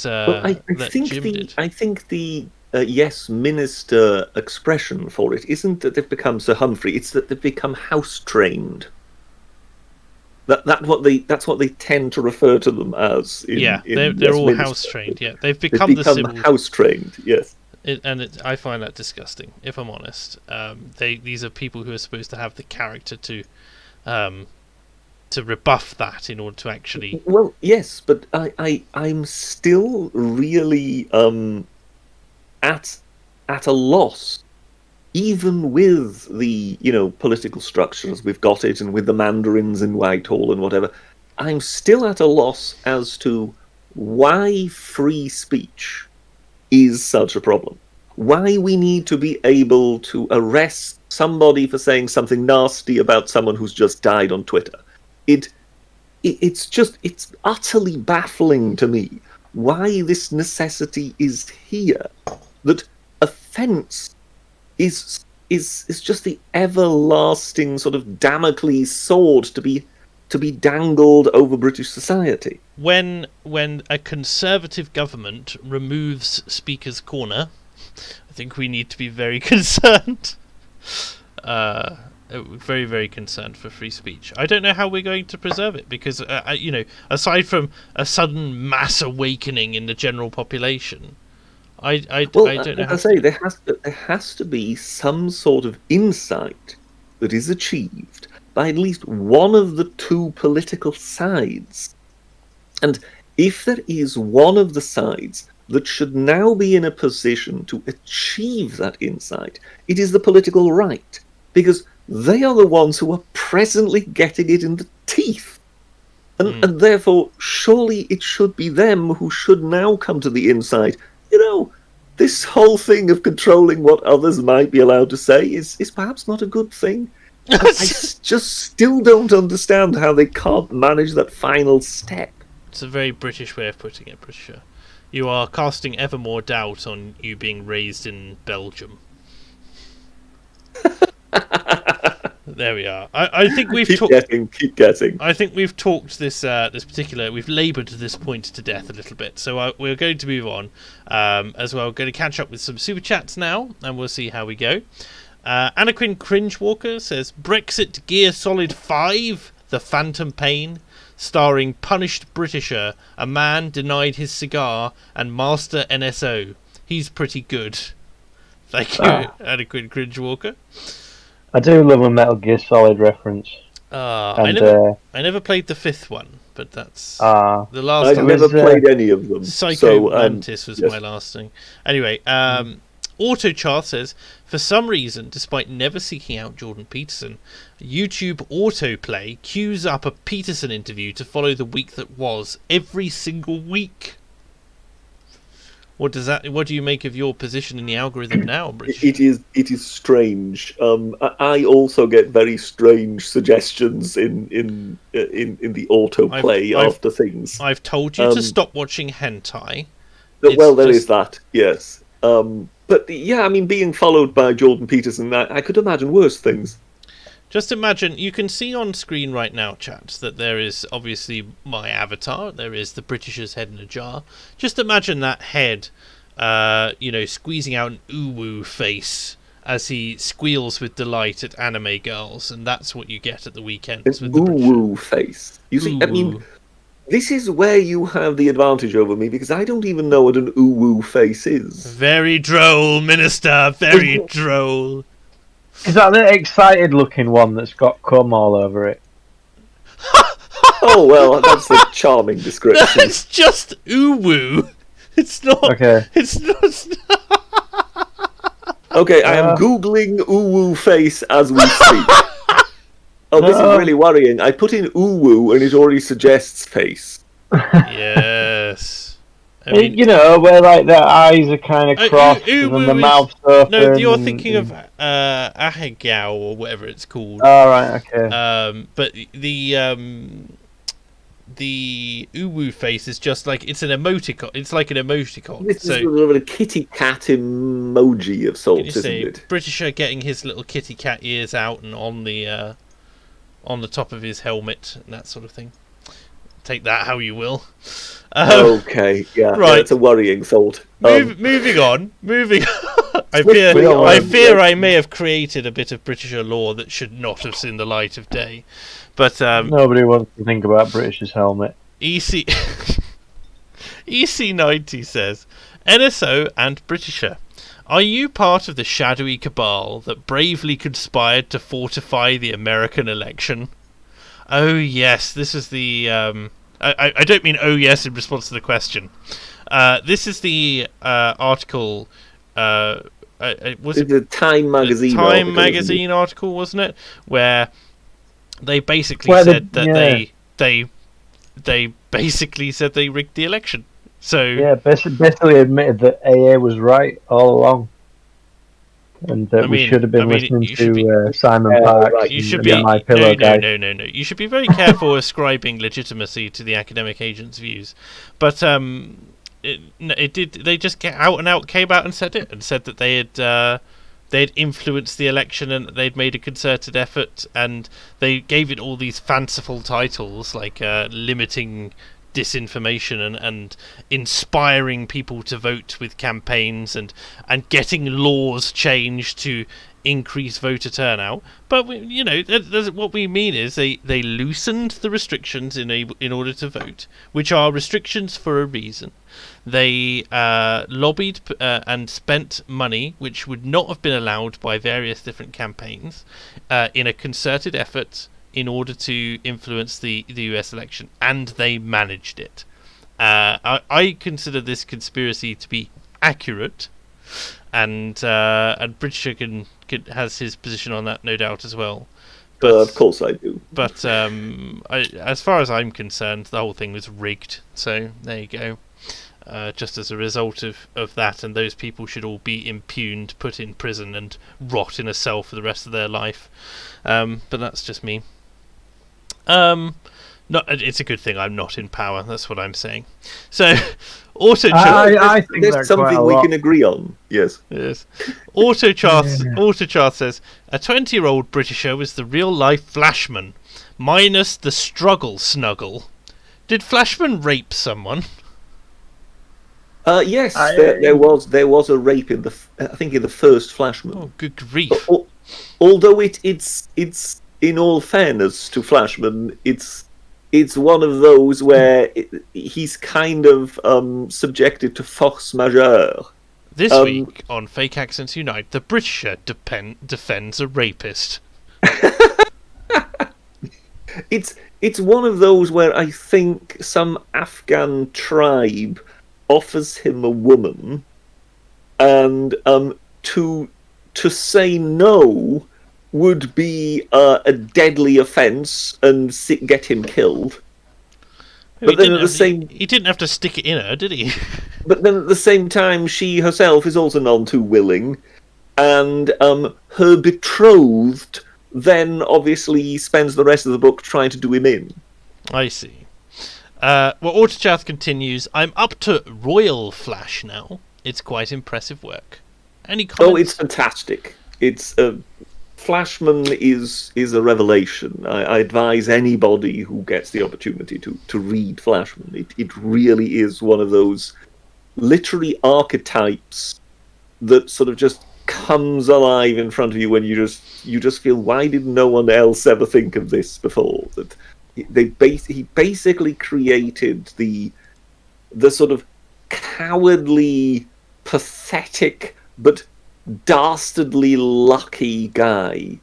Jim did. I think the Yes Minister expression for it isn't that they've become Sir Humphrey; it's that they've become house trained. That's what they tend to refer to them as. They're all house trained. Yeah, they've become the house trained. Yes, I find that disgusting. If I'm honest, these are people who are supposed to have the character to rebuff that in order to actually. Well, yes, but I'm still really at a loss. Even with the, political structure as we've got it, and with the mandarins in Whitehall and whatever, I'm still at a loss as to why free speech is such a problem. Why we need to be able to arrest somebody for saying something nasty about someone who's just died on Twitter. It's utterly baffling to me why this necessity is here. That offence is just the everlasting sort of Damocles sword to be dangled over British society. When a Conservative government removes Speaker's Corner, I think we need to be very concerned. Very, very concerned for free speech. I don't know how we're going to preserve it, because aside from a sudden mass awakening in the general population, I don't know. As I say, there has to be some sort of insight that is achieved by at least one of the two political sides. And if there is one of the sides that should now be in a position to achieve that insight, it is the political right, because they are the ones who are presently getting it in the teeth. And therefore, surely it should be them who should now come to the insight. This whole thing of controlling what others might be allowed to say is perhaps not a good thing. I just still don't understand how they can't manage that final step. It's a very British way of putting it, Patricia. You are casting ever more doubt on you being raised in Belgium. There we are. I think we've keep guessing. I think we've talked we've laboured this point to death a little bit. So we're going to move on as well. We're going to catch up with some super chats now, and we'll see how we go. Anaquin Cringewalker says Brexit Gear Solid 5, The Phantom Pain, starring punished Britisher, a man denied his cigar, and Master NSO. He's pretty good. Thank you, Anaquin Cringewalker. I do love a Metal Gear Solid reference. I never played the 5th one, but that's the last. I've never played any of them. Psycho Mantis was my last thing. Anyway, Autochar says, for some reason, despite never seeking out Jordan Peterson, YouTube autoplay queues up a Peterson interview to follow the week that was every single week. What do you make of your position in the algorithm now, British? It is strange. I also get very strange suggestions in the autoplay after things. I've told you to stop watching hentai. Well, there is that, yes. But yeah, I mean, being followed by Jordan Peterson, I could imagine worse things. Just imagine, you can see on screen right now, chat, that there is obviously my avatar. There is the Britisher's head in a jar. Just imagine that head, squeezing out an uwu face as he squeals with delight at anime girls, and that's what you get at the weekends. An uwu face. You see, I mean, this is where you have the advantage over me, because I don't even know what an uwu face is. Very droll, Minister, very droll. Is that the excited-looking one that's got cum all over it? Oh, well, that's a charming description. That's just uwu. It's not... Okay. It's not... Okay, I am Googling uwu face as we speak. Oh, this is really worrying. I put in uwu and it already suggests face. Yes. I mean, where like their eyes are kind of crossed and then the mouth's open. No, you're thinking of ahegao or whatever it's called. Oh, right, okay. But the uwu face is just like, it's an emoticon. It's like an emoticon. This is sort of a kitty cat emoji of sorts, isn't it? Britisher getting his little kitty cat ears out and on the top of his helmet and that sort of thing. Take that how you will. Okay, yeah, right. That's a worrying thought. Moving on. I fear I may have created a bit of Britisher law that should not have seen the light of day. But nobody wants to think about British's helmet. EC90 says, NSO and Britisher, are you part of the shadowy cabal that bravely conspired to fortify the American election? Oh yes, this is the... I don't mean oh yes in response to the question. This is the article... was it the Time magazine article? Time magazine article, wasn't it? Where they basically said that they basically said they rigged the election. So yeah, basically admitted that AA was right all along. And that we should have been listening to Simon Park. Right. You should be My Pillow guy. No. You should be very careful ascribing legitimacy to the academic agent's views. But it did. They just came out and said it, and said that they had influenced the election and they'd made a concerted effort, and they gave it all these fanciful titles like limiting disinformation and inspiring people to vote with campaigns and getting laws changed to increase voter turnout. But what we mean is they loosened the restrictions in order to vote, which are restrictions for a reason. They lobbied and spent money which would not have been allowed by various different campaigns in a concerted effort in order to influence the US election, and they managed it. I consider this conspiracy to be accurate, and Britisher has his position on that, no doubt, as well. But of course I do. But as far as I'm concerned, the whole thing was rigged. So there you go. Just as a result of that, and those people should all be impugned, put in prison, and rot in a cell for the rest of their life. But that's just me. It's a good thing I'm not in power. That's what I'm saying. So, I think there's something we can agree on. Yes. Autochart says a 20-year-old Britisher was the real-life Flashman, minus the struggle snuggle. Did Flashman rape someone? Yes, there was a rape in the first Flashman. Oh, good grief! although it's in all fairness to Flashman, it's one of those where he's kind of subjected to force majeure. This week on Fake Accents Unite, the Britisher defends a rapist. It's one of those where I think some Afghan tribe offers him a woman, and to say no would be a deadly offence and get him killed. But then he didn't have to stick it in her, did he? But then at the same time, she herself is also none too willing, and her betrothed then obviously spends the rest of the book trying to do him in. I see. Well, Autochat continues, I'm up to Royal Flash now. It's quite impressive work. Any comments? Oh, it's fantastic. It's Flashman is a revelation. I advise anybody who gets the opportunity to read Flashman. It really is one of those literary archetypes that sort of just comes alive in front of you when you just feel, why did no one else ever think of this before? That he basically created the sort of cowardly, pathetic, but dastardly lucky guy.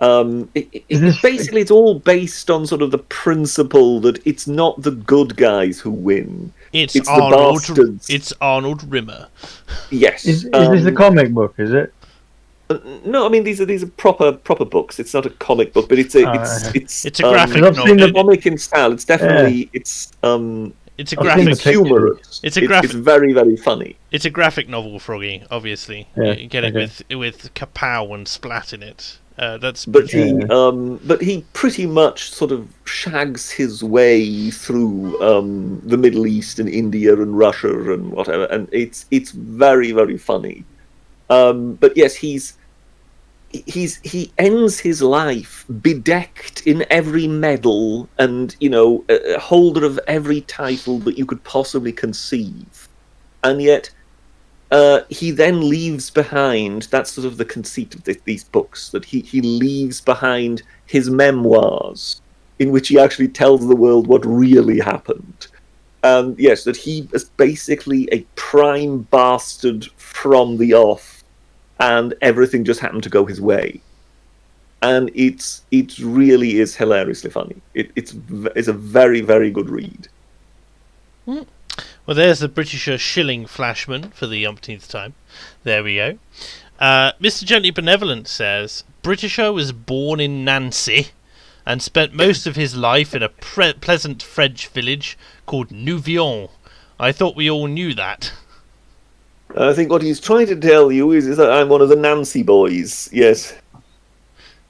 Basically, it's all based on sort of the principle that it's not the good guys who win. It's the bastards. It's Arnold Rimmer. Yes. Is this a comic book? Is it? No, I mean these are proper books. It's not a comic book, but it's a graphic novel. seen the comic in style. It's definitely it's a graphic. It's humorous. It's a graphic. It's very, very funny. It's a graphic novel, Froggy. Obviously, Yeah, you get it with kapow and splat in it. But he pretty much sort of shags his way through the Middle East and India and Russia and whatever, and it's very, very funny. But yes, he ends his life bedecked in every medal and a holder of every title that you could possibly conceive, and yet he then leaves behind. That's sort of the conceit of these books, that he leaves behind his memoirs, in which he actually tells the world what really happened. And yes, that he is basically a prime bastard from the off, and everything just happened to go his way. And it really is hilariously funny. It's a very, very good read. Well, there's the Britisher shilling Flashman for the umpteenth time. There we go. Mr. Gently Benevolent says, Britisher was born in Nancy and spent most of his life in a pleasant French village called Nouvion. I thought we all knew that. I think what he's trying to tell you is that I'm one of the Nancy boys, yes.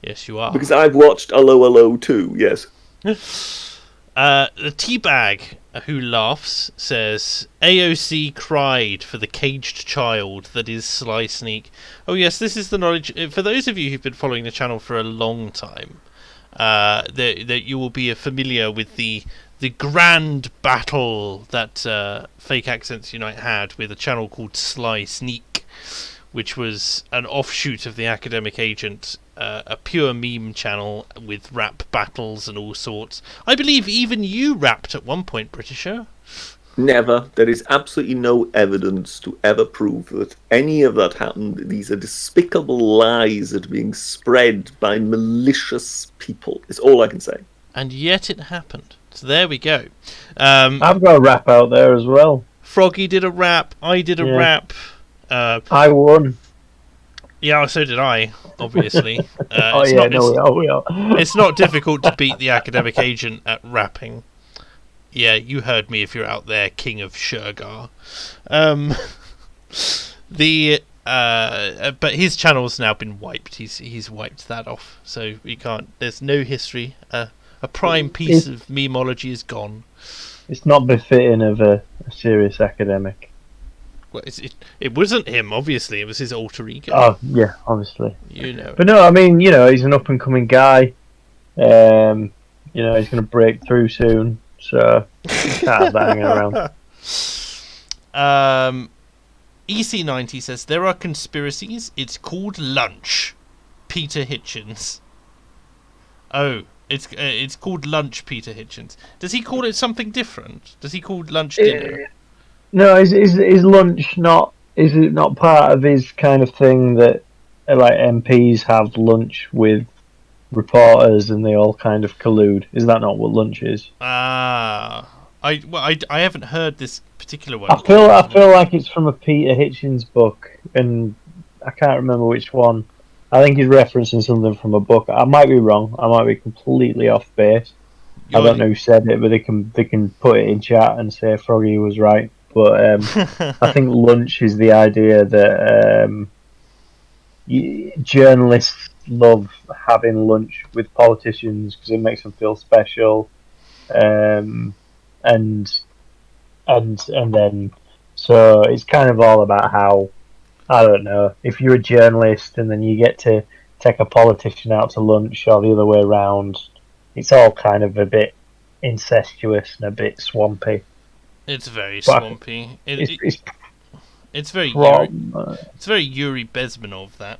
Yes, you are. Because I've watched 'Allo 'Allo too, yes. The Teabag, who laughs, says, AOC cried for the caged child that is Sly Sneak. Oh yes, this is the knowledge. For those of you who've been following the channel for a long time, that you will be familiar with the grand battle that Fake Accents Unite had with a channel called Sly Sneak, which was an offshoot of the Academic Agent, a pure meme channel with rap battles and all sorts. I believe even you rapped at one point, Britisher. Never. There is absolutely no evidence to ever prove that any of that happened. These are despicable lies that are being spread by malicious people. It's all I can say. And yet it happened. So there we go. I've got a rap out there as well. Froggy did a rap. I did a rap. I won. Yeah, so did I, obviously. We are. It's not difficult to beat the Academic Agent at rapping. Yeah, you heard me if you're out there, King of Shergar. But his channel's now been wiped. He's wiped that off, so we can't. There's no history. A prime piece of memeology is gone. It's not befitting of a serious academic. Well, it wasn't him, obviously. It was his alter ego. Oh, yeah, obviously. But no, I mean, he's an up-and-coming guy. He's going to break through soon, so can't have that hanging around. EC90 says, there are conspiracies. It's called lunch. Peter Hitchens. Oh, it's called lunch Peter Hitchens. Does he call it something different? Does he call lunch dinner? No, is lunch not? Is it not part of his kind of thing that like MPs have lunch with reporters and they all kind of collude? Is that not what lunch is? I haven't heard this particular one. I feel like it's from a Peter Hitchens book, and I can't remember which one. I think he's referencing something from a book. I might be wrong. I might be completely off base. I don't know who said it, but they can put it in chat and say Froggy was right. But I think lunch is the idea that journalists love having lunch with politicians because it makes them feel special, and then so it's kind of all about how, I don't know, if you're a journalist and then you get to take a politician out to lunch or the other way around, it's all kind of a bit incestuous and a bit swampy. It's very swampy. It's very Yuri Bezmenov, that.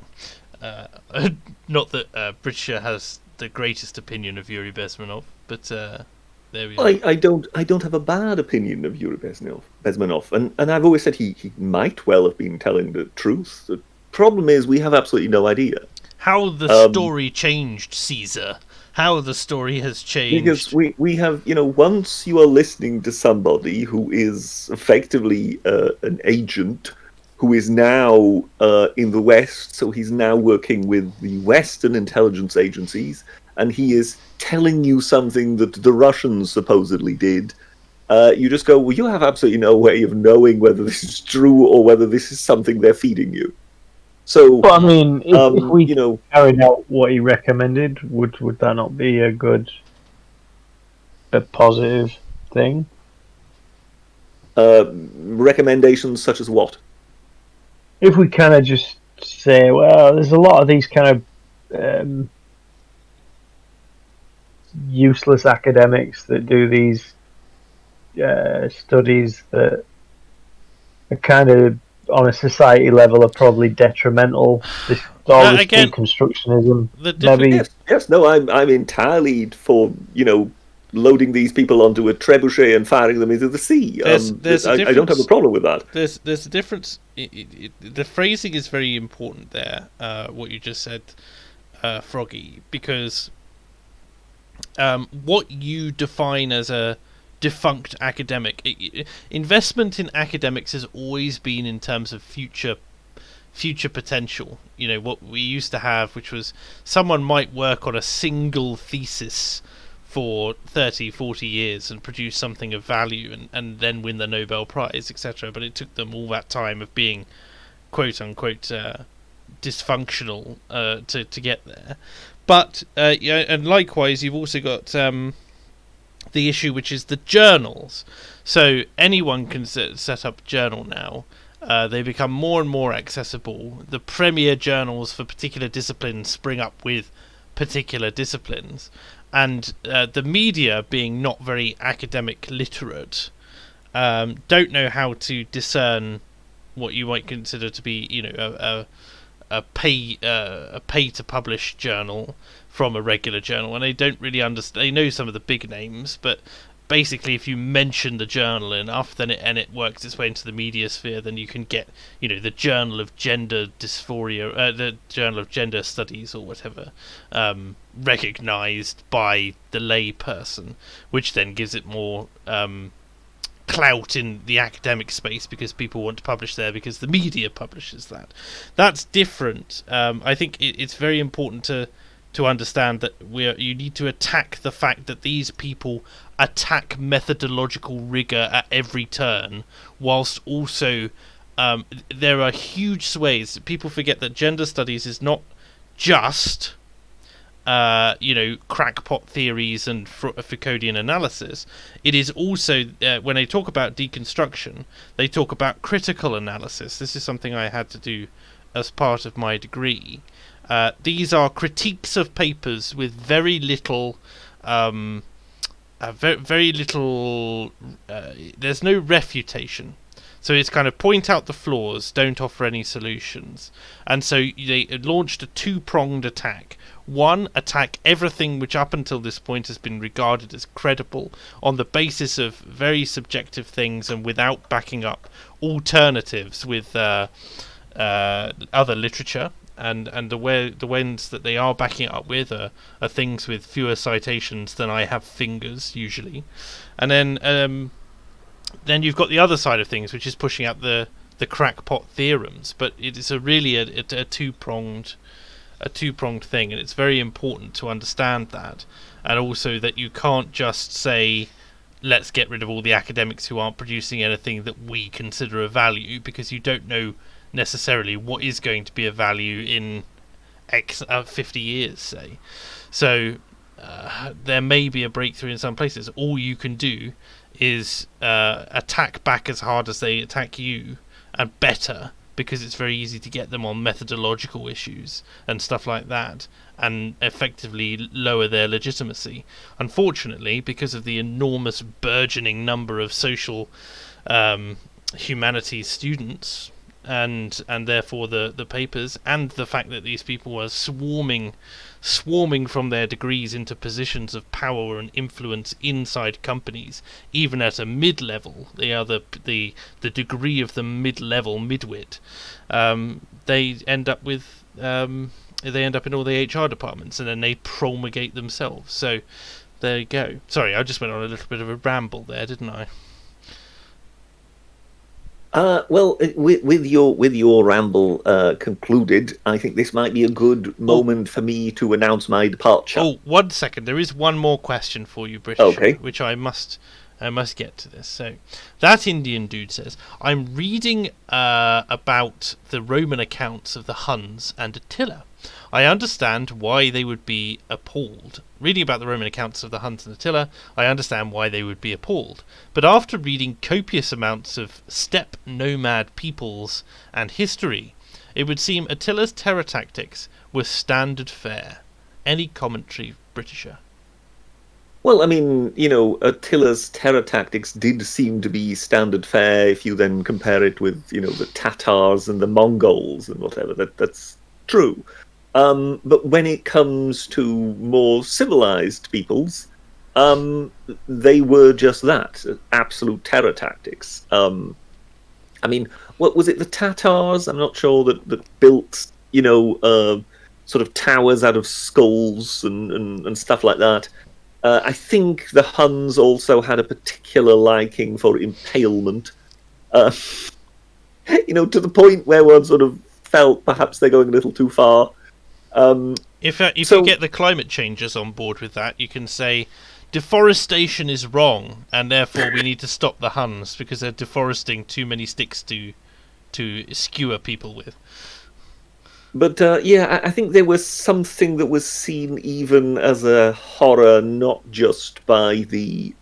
Not that Britisher has the greatest opinion of Yuri Bezmenov, but there we are. I don't have a bad opinion of Yuri Bezmenov, and I've always said he might well have been telling the truth. The problem is we have absolutely no idea how the story changed, Caesar. How the story has changed. Because we have, once you are listening to somebody who is effectively an agent, who is now in the West, so he's now working with the Western intelligence agencies, and he is telling you something that the Russians supposedly did, you just go, well, you have absolutely no way of knowing whether this is true or whether this is something they're feeding you. So, but I mean, if we carried out what he recommended, would that not be a positive thing? Recommendations such as what? If we kind of just say, well, there's a lot of these kind of useless academics that do these studies that are kind of, on a society level, are probably detrimental. This deconstructionism. Maybe. Yes. No, I'm entirely for loading these people onto a trebuchet and firing them into the sea. I don't have a problem with that. There's a difference. The phrasing is very important there. What you just said, Froggy, because what you define as a defunct academic, investment in academics has always been in terms of future potential. What we used to have, which was someone might work on a single thesis for 30-40 years and produce something of value and then win the Nobel Prize, etc. But it took them all that time of being quote unquote dysfunctional to get there. But and likewise, you've also got the issue, which is the journals. So anyone can set up a journal now. They become more and more accessible. The premier journals for particular disciplines spring up with particular disciplines, and the media, being not very academic literate, don't know how to discern what you might consider to be, a pay to publish journal from a regular journal, and they don't really understand. They know some of the big names, but basically, if you mention the journal enough, then it works its way into the media sphere. Then you can get, the Journal of Gender Dysphoria, the Journal of Gender Studies, or whatever, recognised by the lay person, which then gives it more clout in the academic space because people want to publish there because the media publishes that. That's different. I think it's very important to understand that you need to attack the fact that these people attack methodological rigour at every turn, whilst also there are huge swathes. People forget that gender studies is not just crackpot theories and Foucauldian analysis. It is also, when they talk about deconstruction, they talk about critical analysis. This is something I had to do as part of my degree. These are critiques of papers with very little, very little. There's no refutation. So it's kind of point out the flaws, don't offer any solutions. And so they launched a two-pronged attack. One, attack everything which up until this point has been regarded as credible on the basis of very subjective things and without backing up alternatives with other literature. And the ones that they are backing it up with are things with fewer citations than I have fingers, usually. And then you've got the other side of things, which is pushing out the crackpot theorems. But it is really a two-pronged thing, and it's very important to understand that, and also that you can't just say, let's get rid of all the academics who aren't producing anything that we consider a value, because you don't know necessarily what is going to be a value in 50 years, say. So there may be a breakthrough in some places. All you can do is attack back as hard as they attack you, and better, because it's very easy to get them on methodological issues and stuff like that, and effectively lower their legitimacy. Unfortunately, because of the enormous burgeoning number of social humanities students, and therefore the papers, and the fact that these people were swarming from their degrees into positions of power and influence inside companies, even at a mid-level, they are the degree of the mid-level midwit. They end up in all the HR departments, and then they promulgate themselves. So there you go. Sorry, I just went on a little bit of a ramble there, didn't I? Well, with your ramble concluded, I think this might be a good moment for me to announce my departure. Oh, 1 second. There is one more question for you, British, okay, which I must get to this. So, that Indian dude says, I'm reading about the Roman accounts of the Huns and Attila. I understand why they would be appalled. Reading about the Roman accounts of the Huns and Attila, I understand why they would be appalled. But after reading copious amounts of steppe nomad peoples and history, it would seem Attila's terror tactics were standard fare. Any commentary, Britisher? Well, I mean, Attila's terror tactics did seem to be standard fare if you then compare it with, the Tatars and the Mongols and whatever. That's true. But when it comes to more civilized peoples, they were just that, absolute terror tactics. I mean, what was it, the Tatars? I'm not sure that built, sort of towers out of skulls and stuff like that. I think the Huns also had a particular liking for impalement, to the point where one sort of felt perhaps they're going a little too far. If you get the climate changers on board with that, you can say deforestation is wrong, and therefore we need to stop the Huns because they're deforesting too many sticks to skewer people with. But I think there was something that was seen even as a horror, not just by the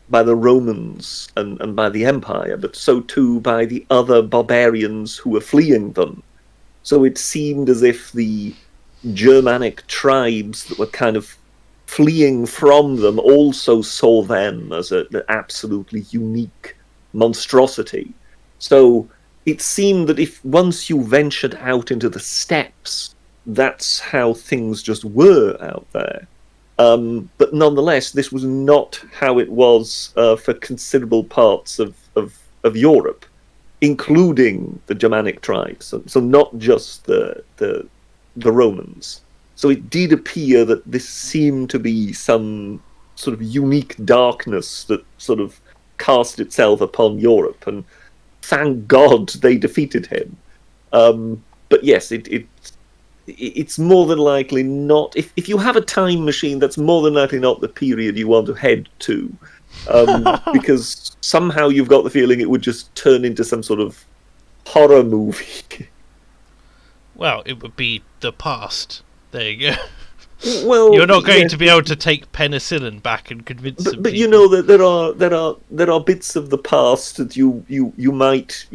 Romans and by the Empire, but so too by the other barbarians who were fleeing them. So it seemed as if the Germanic tribes that were kind of fleeing from them also saw them as an absolutely unique monstrosity. So it seemed that if once you ventured out into the steppes, that's how things just were out there. But nonetheless, this was not how it was for considerable parts of Europe, including the Germanic tribes, so not just the Romans. So it did appear that this seemed to be some sort of unique darkness that sort of cast itself upon Europe, and thank God they defeated him. But yes, it's more than likely not. If you have a time machine, that's more than likely not the period you want to head to. Because somehow you've got the feeling it would just turn into some sort of horror movie. Well, it would be the past. There you go. Well, you're not going to be able to take penicillin back and convince them. But you know that there are bits of the past that you might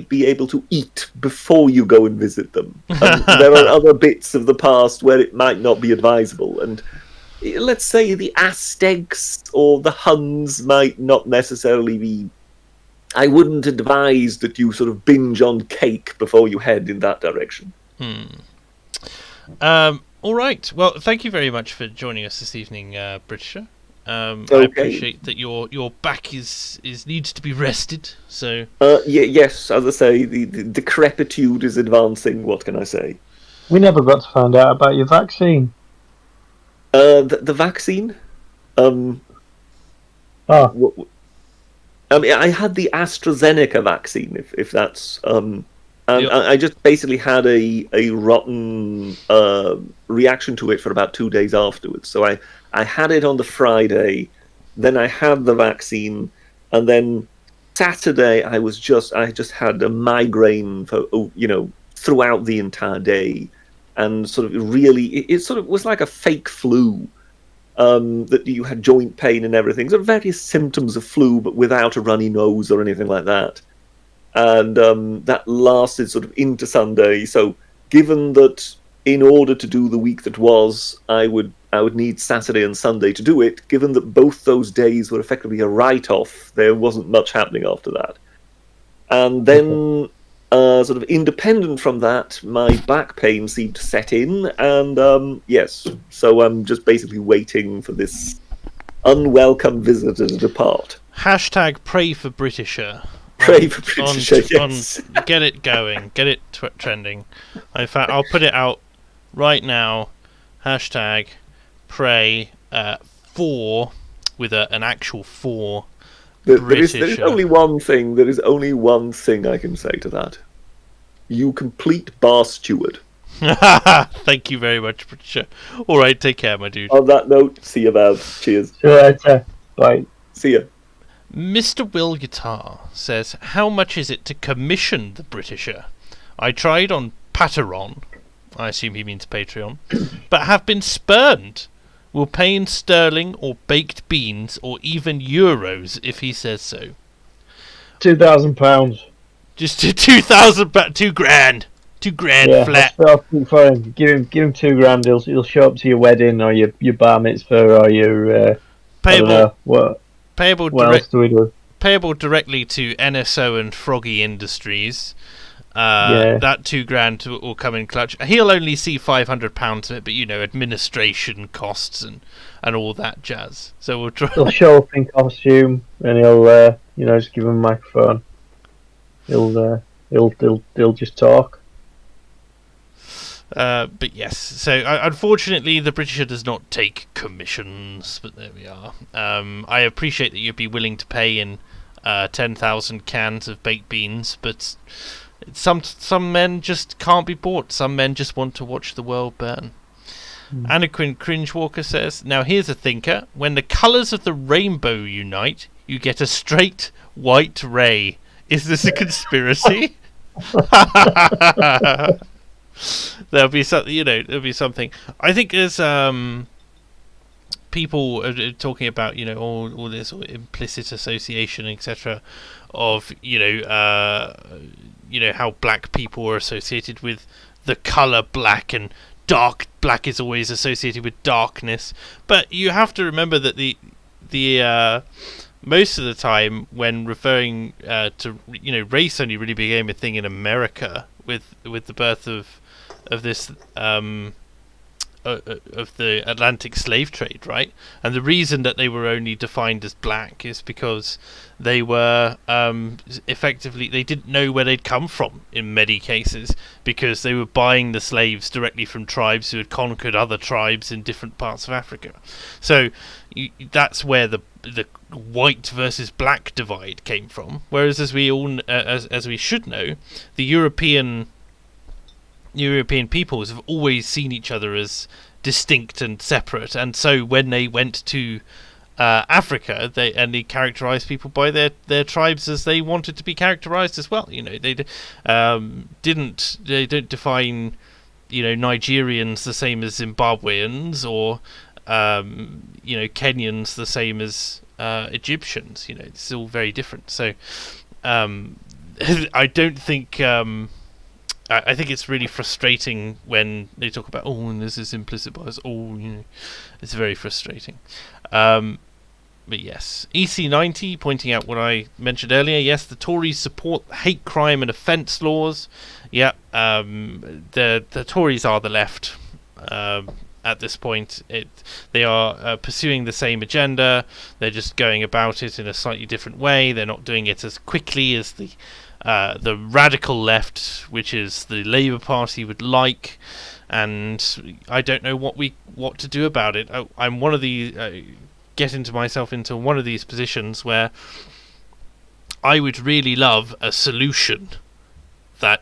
be able to eat before you go and visit them. There are other bits of the past where it might not be advisable, and let's say the Aztecs or the Huns might not necessarily be I wouldn't advise that you sort of binge on cake before you head in that direction. All right. Well, thank you very much for joining us this evening, Britisher. Okay. I appreciate that your back is needs to be rested. So yes, as I say, the decrepitude is advancing. What can I say? We never got to find out about your vaccine. The vaccine. Oh, I mean, I had the AstraZeneca vaccine, if that's and I just basically had a rotten reaction to it for about 2 days afterwards. So I had it on the Friday, then I had the vaccine, and then Saturday I just had a migraine for throughout the entire day, and sort of really it sort of was like a fake flu. That you had joint pain and everything, so various symptoms of flu, but without a runny nose or anything like that. And that lasted sort of into Sunday. So, given that in order to do the week that was, I would need Saturday and Sunday to do it. Given that both those days were effectively a write-off, there wasn't much happening after that. And then, sort of independent from that, my back pain seemed to set in, and yes, so I'm just basically waiting for this unwelcome visitor to depart. Hashtag pray for Britisher. Pray for Britisher, yes. Get it going. Get it trending. In fact, I'll put it out right now. Hashtag pray for, with an actual for, there is only one thing. There is only one thing I can say to that. You complete bar steward. Thank you very much, Britisher. All right, take care, my dude. On that note, see you, Val. Cheers. See you later. Bye. See ya. Mr. Will Guitar says, how much is it to commission the Britisher? I tried on Patreon, I assume he means Patreon, but have been spurned. Will pay in sterling or baked beans or even euros if he says so. £2,000. Just 2,000, £2,000 yeah, flat. That's for him. Give him £2,000. He'll show up to your wedding or your bar mitzvah or your payable. What else do we do? Payable directly to NSO and Froggy Industries. That £2,000 will come in clutch. He'll only see £500 of it, but administration costs and all that jazz. So we'll try. He'll show up in costume and he'll just give him a microphone. He'll just talk. But yes, so unfortunately the Britisher does not take commissions, but there we are. I appreciate that you'd be willing to pay in 10,000 cans of baked beans, but some men just can't be bought. Some men just want to watch the world burn. Anakin Cringewalker says, now here's a thinker. When the colours of the rainbow unite, you get a straight white ray. Is this a conspiracy? There'll be something. I think there's people are talking about all this implicit association, etc. of how black people are associated with the colour black, and dark black is always associated with darkness. But you have to remember that the most of the time when referring to race only really became a thing in America with the birth of this of the Atlantic slave trade, right? And the reason that they were only defined as black is because they were effectively, they didn't know where they'd come from in many cases, because they were buying the slaves directly from tribes who had conquered other tribes in different parts of Africa. So that's where the white versus black divide came from. Whereas, as we all as we should know, the European peoples have always seen each other as distinct and separate, and so when they went to Africa, they characterized people by their tribes as they wanted to be characterized as well. They don't define Nigerians the same as Zimbabweans, or Kenyans the same as Egyptians. It's all very different. So I don't think. I think it's really frustrating when they talk about, and there's this implicit bias. It's very frustrating. But yes, EC90 pointing out what I mentioned earlier. Yes, the Tories support hate crime and offence laws. Yeah, the Tories are the left at this point. They are pursuing the same agenda. They're just going about it in a slightly different way. They're not doing it as quickly as the radical left, which is the Labour Party, would like. And I don't know what to do about it. I'm one of the getting myself into one of these positions where I would really love a solution that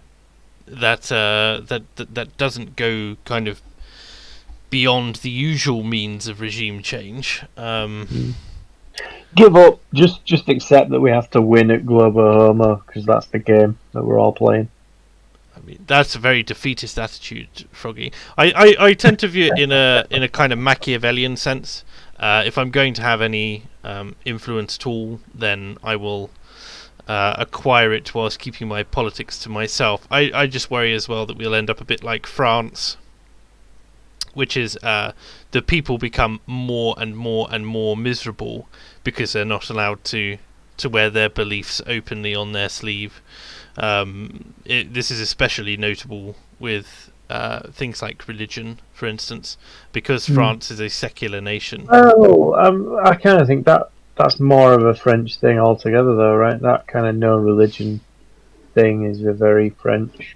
doesn't go kind of beyond the usual means of regime change. Give up. Just accept that we have to win at Global Homo, because that's the game that we're all playing. I mean, that's a very defeatist attitude, Froggy. I tend to view it in a kind of Machiavellian sense. If I'm going to have any influence at all, then I will acquire it whilst keeping my politics to myself. I just worry as well that we'll end up a bit like France, which is the people become more and more and more miserable because they're not allowed to wear their beliefs openly on their sleeve. This is especially notable with things like religion, for instance, because France is a secular nation. Oh, I kind of think that's more of a French thing altogether, though, right? That kind of no religion thing is a very French.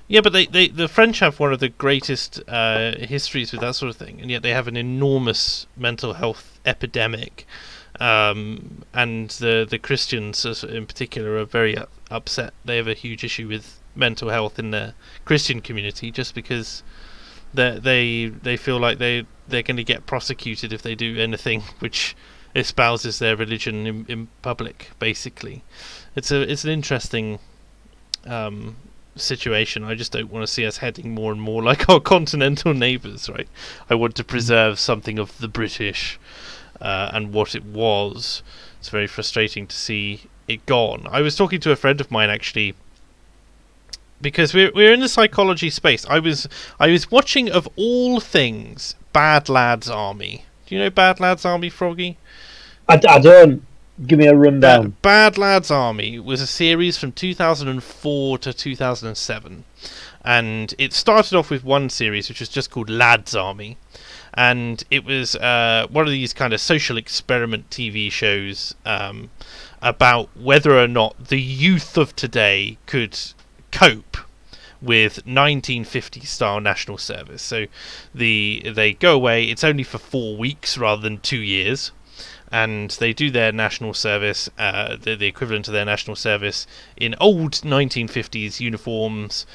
Yeah, but the French have one of the greatest histories with that sort of thing, and yet they have an enormous mental health epidemic. And the Christians in particular are very upset. They have a huge issue with mental health in the Christian community, just because they feel like they're going to get prosecuted if they do anything which espouses their religion in public. Basically, it's an interesting situation. I just don't want to see us heading more and more like our continental neighbours, right? I want to preserve something of the British and what it was. It's very frustrating to see it gone. I was talking to a friend of mine, actually, because we're in the psychology space. I was watching, of all things, Bad Lads Army. Do you know Bad Lads Army, Froggy? I don't. Give me a rundown. Bad Lads Army was a series from 2004 to 2007, and it started off with one series which was just called Lads Army, and it was one of these kind of social experiment TV shows about whether or not the youth of today could cope with 1950s style national service. So they go away. It's only for 4 weeks rather than 2 years. And they do their national service, the equivalent of their national service, in old 1950s uniforms,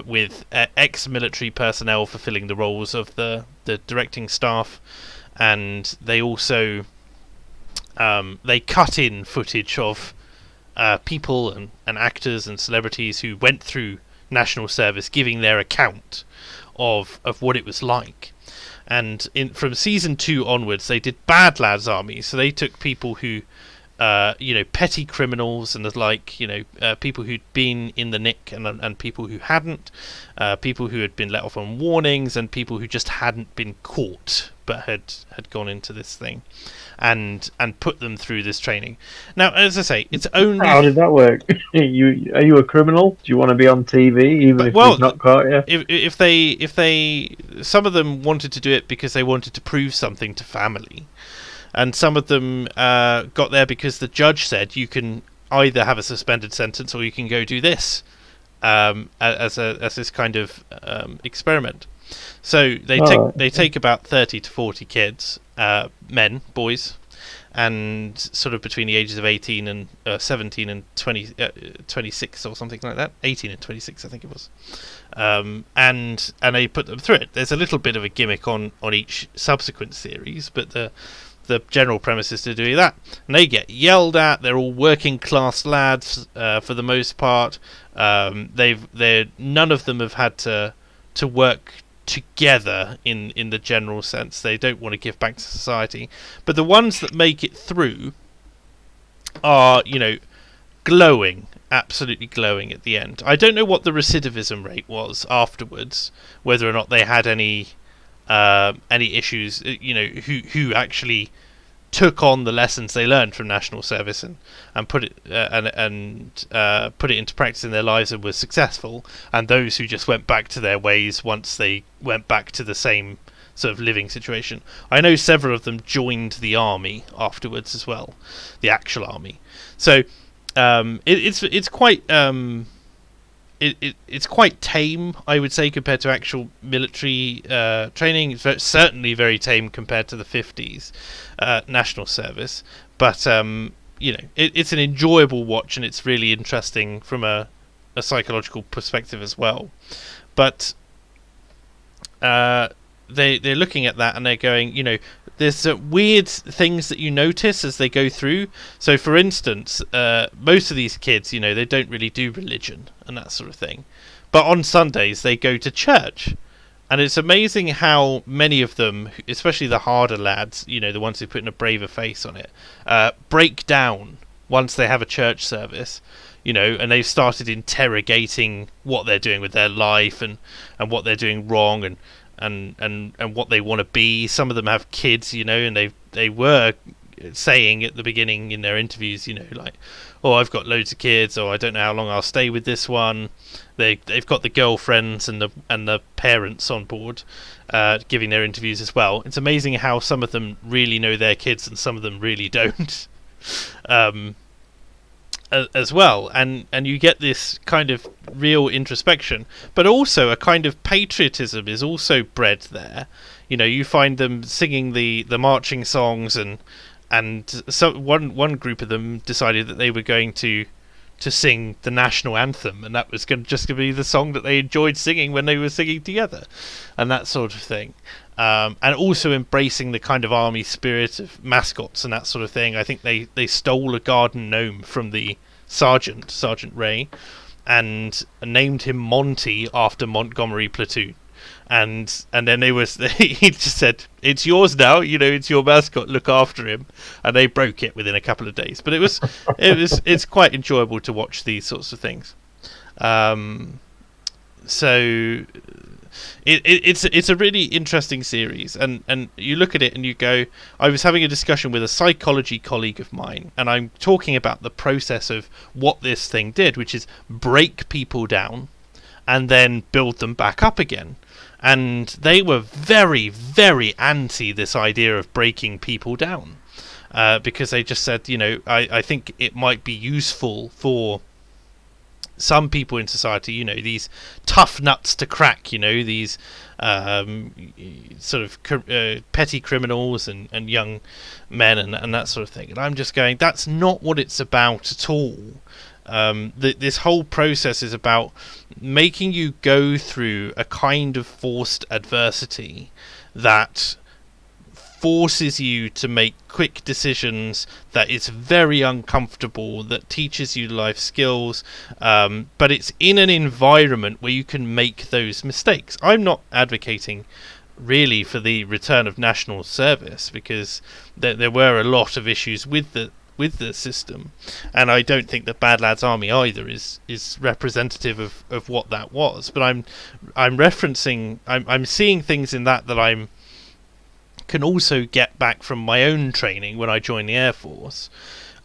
with ex-military personnel fulfilling the roles of the directing staff, and they also they cut in footage of people and actors and celebrities who went through national service, giving their account of what it was like. And from season 2 onwards, they did Bad Lads Army. So they took people who, petty criminals and people who'd been in the nick and people who hadn't, people who had been let off on warnings, and people who just hadn't been caught but had gone into this thing, and put them through this training. Now, as I say, it's only... How did that work? Are you a criminal? Do you want to be on TV even if you've not caught you? If they some of them wanted to do it because they wanted to prove something to family, and some of them got there because the judge said you can either have a suspended sentence or you can go do this as this kind of experiment. So they take about 30 to 40 kids, boys, and sort of between the ages of 18 and 17 and 26 or something like that. 18 and 26, I think it was. And they put them through it. There's a little bit of a gimmick on each subsequent series, but the general premise is to do that. And they get yelled at. They're all working class lads for the most part. None of them have had to work together in the general sense. They don't want to give back to society, but the ones that make it through are glowing, absolutely glowing at the end. I don't know what the recidivism rate was afterwards, whether or not they had any issues, who actually took on the lessons they learned from national service and put it put it into practice in their lives and were successful, and those who just went back to their ways once they went back to the same sort of living situation. I know several of them joined the army afterwards as well, the actual army. So it's quite it's quite tame, I would say, compared to actual military training. It's certainly very tame compared to the 50s national service. But it's an enjoyable watch, and it's really interesting from a psychological perspective as well. But they're looking at that and they're going, there's weird things that you notice as they go through. So, for instance, most of these kids, they don't really do religion and that sort of thing. But on Sundays, they go to church. And it's amazing how many of them, especially the harder lads, the ones who put in a braver face on it, break down once they have a church service. And they've started interrogating what they're doing with their life and what they're doing wrong and what they want to be. Some of them have kids, and they were saying at the beginning in their interviews, like, oh, I've got loads of kids, or I don't know how long I'll stay with this one. They've got the girlfriends and the parents on board, giving their interviews as well. It's amazing how some of them really know their kids and some of them really don't. As well, and you get this kind of real introspection, but also a kind of patriotism is also bred there. You find them singing the marching songs, and so one group of them decided that they were going to sing the national anthem, and that was just going to be the song that they enjoyed singing when they were singing together, and that sort of thing. And also embracing the kind of army spirit of mascots and that sort of thing. I think they stole a garden gnome from the Sergeant Ray, and named him Monty after Montgomery Platoon. And then he just said, it's yours now, it's your mascot, look after him. And they broke it within a couple of days. But it's quite enjoyable to watch these sorts of things. So it's a really interesting series, and you look at it and you go, I was having a discussion with a psychology colleague of mine, and I'm talking about the process of what this thing did, which is break people down and then build them back up again. And they were very, very anti this idea of breaking people down, because they just said, I think it might be useful for some people in society, these tough nuts to crack, these sort of petty criminals and young men and that sort of thing. And I'm just going, that's not what it's about at all. This whole process is about making you go through a kind of forced adversity that forces you to make quick decisions, that is very uncomfortable, that teaches you life skills, but it's in an environment where you can make those mistakes. I'm not advocating really for the return of national service, because there were a lot of issues with the system, and I don't think that Bad Lads Army either is representative of what that was. But I'm referencing, I'm seeing things in that I'm can also get back from my own training when I joined the Air Force,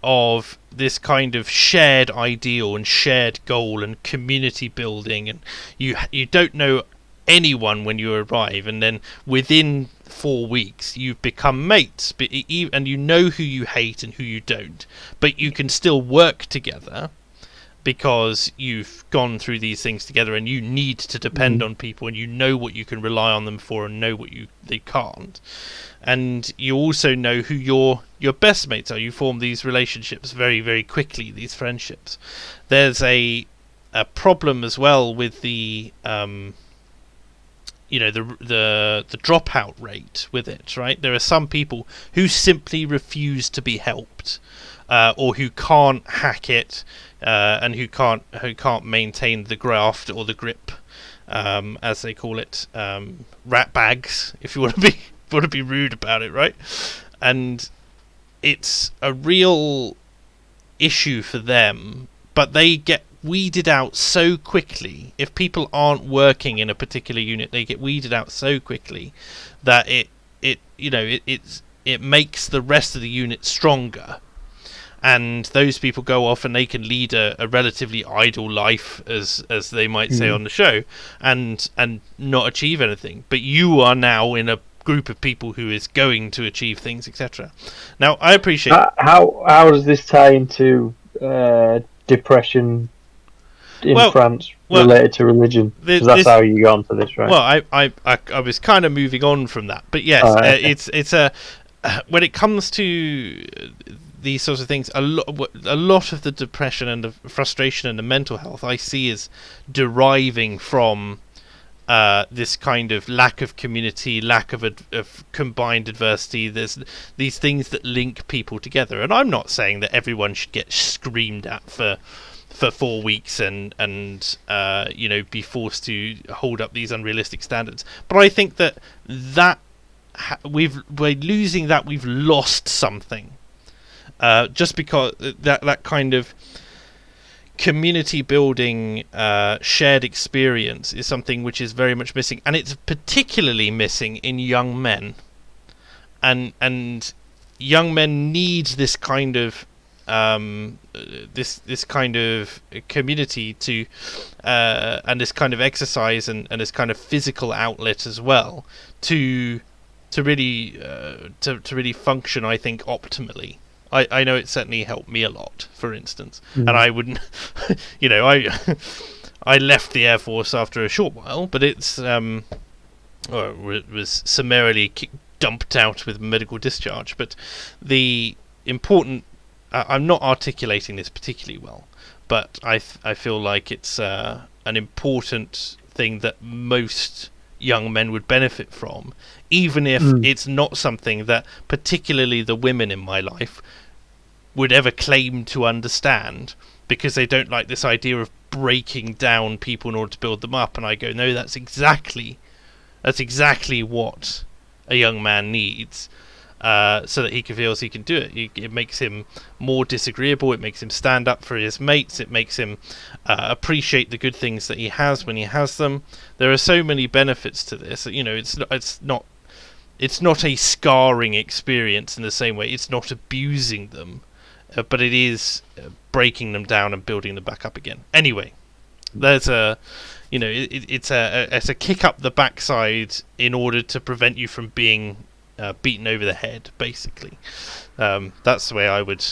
of this kind of shared ideal and shared goal and community building, and you don't know anyone when you arrive, and then within 4 weeks you've become mates, and you know who you hate and who you don't, but you can still work together because you've gone through these things together, and you need to depend on people, and you know what you can rely on them for and know what they can't. And you also know who your best mates are. You form these relationships very, very quickly, these friendships. There's a problem as well with the the dropout rate with it, right? There are some people who simply refuse to be helped, or who can't hack it, and who can't maintain the graft or the grip, as they call it, rat bags, if you want to be rude about it, right? And it's a real issue for them, but they get weeded out so quickly. If people aren't working in a particular unit, they get weeded out so quickly that it's it makes the rest of the unit stronger. And those people go off and they can lead a relatively idle life, as they might say on the show, and not achieve anything. But you are now in a group of people who is going to achieve things, etc. Now, I appreciate... How does this tie into depression in France related to religion? Because that's how you got onto this, right? Well, I was kind of moving on from that. But yes, it's a... when it comes to these sorts of things, a lot of the depression and the frustration and the mental health I see is deriving from this kind of lack of community, lack of combined adversity. There's these things that link people together, and I'm not saying that everyone should get screamed at for 4 weeks and be forced to hold up these unrealistic standards. But I think that we're losing that. We've lost something. Just because that kind of community building, shared experience is something which is very much missing, and it's particularly missing in young men. And young men need this kind of this kind of community to and this kind of exercise and this kind of physical outlet as well to really function, I think, optimally. I know it certainly helped me a lot, for instance, and I wouldn't, I left the Air Force after a short while, but it was summarily dumped out with medical discharge. But the important, I'm not articulating this particularly well, but I feel like it's an important thing that most young men would benefit from, even if it's not something that particularly the women in my life would ever claim to understand, because they don't like this idea of breaking down people in order to build them up. And I go, no, that's exactly what a young man needs, so that he feels he can do it. It makes him more disagreeable. It makes him stand up for his mates. It makes him appreciate the good things that he has when he has them. There are so many benefits to this. It's not a scarring experience in the same way. It's not abusing them, but it is breaking them down and building them back up again. Anyway, there's it's a kick up the backside in order to prevent you from being beaten over the head, basically. That's the way I would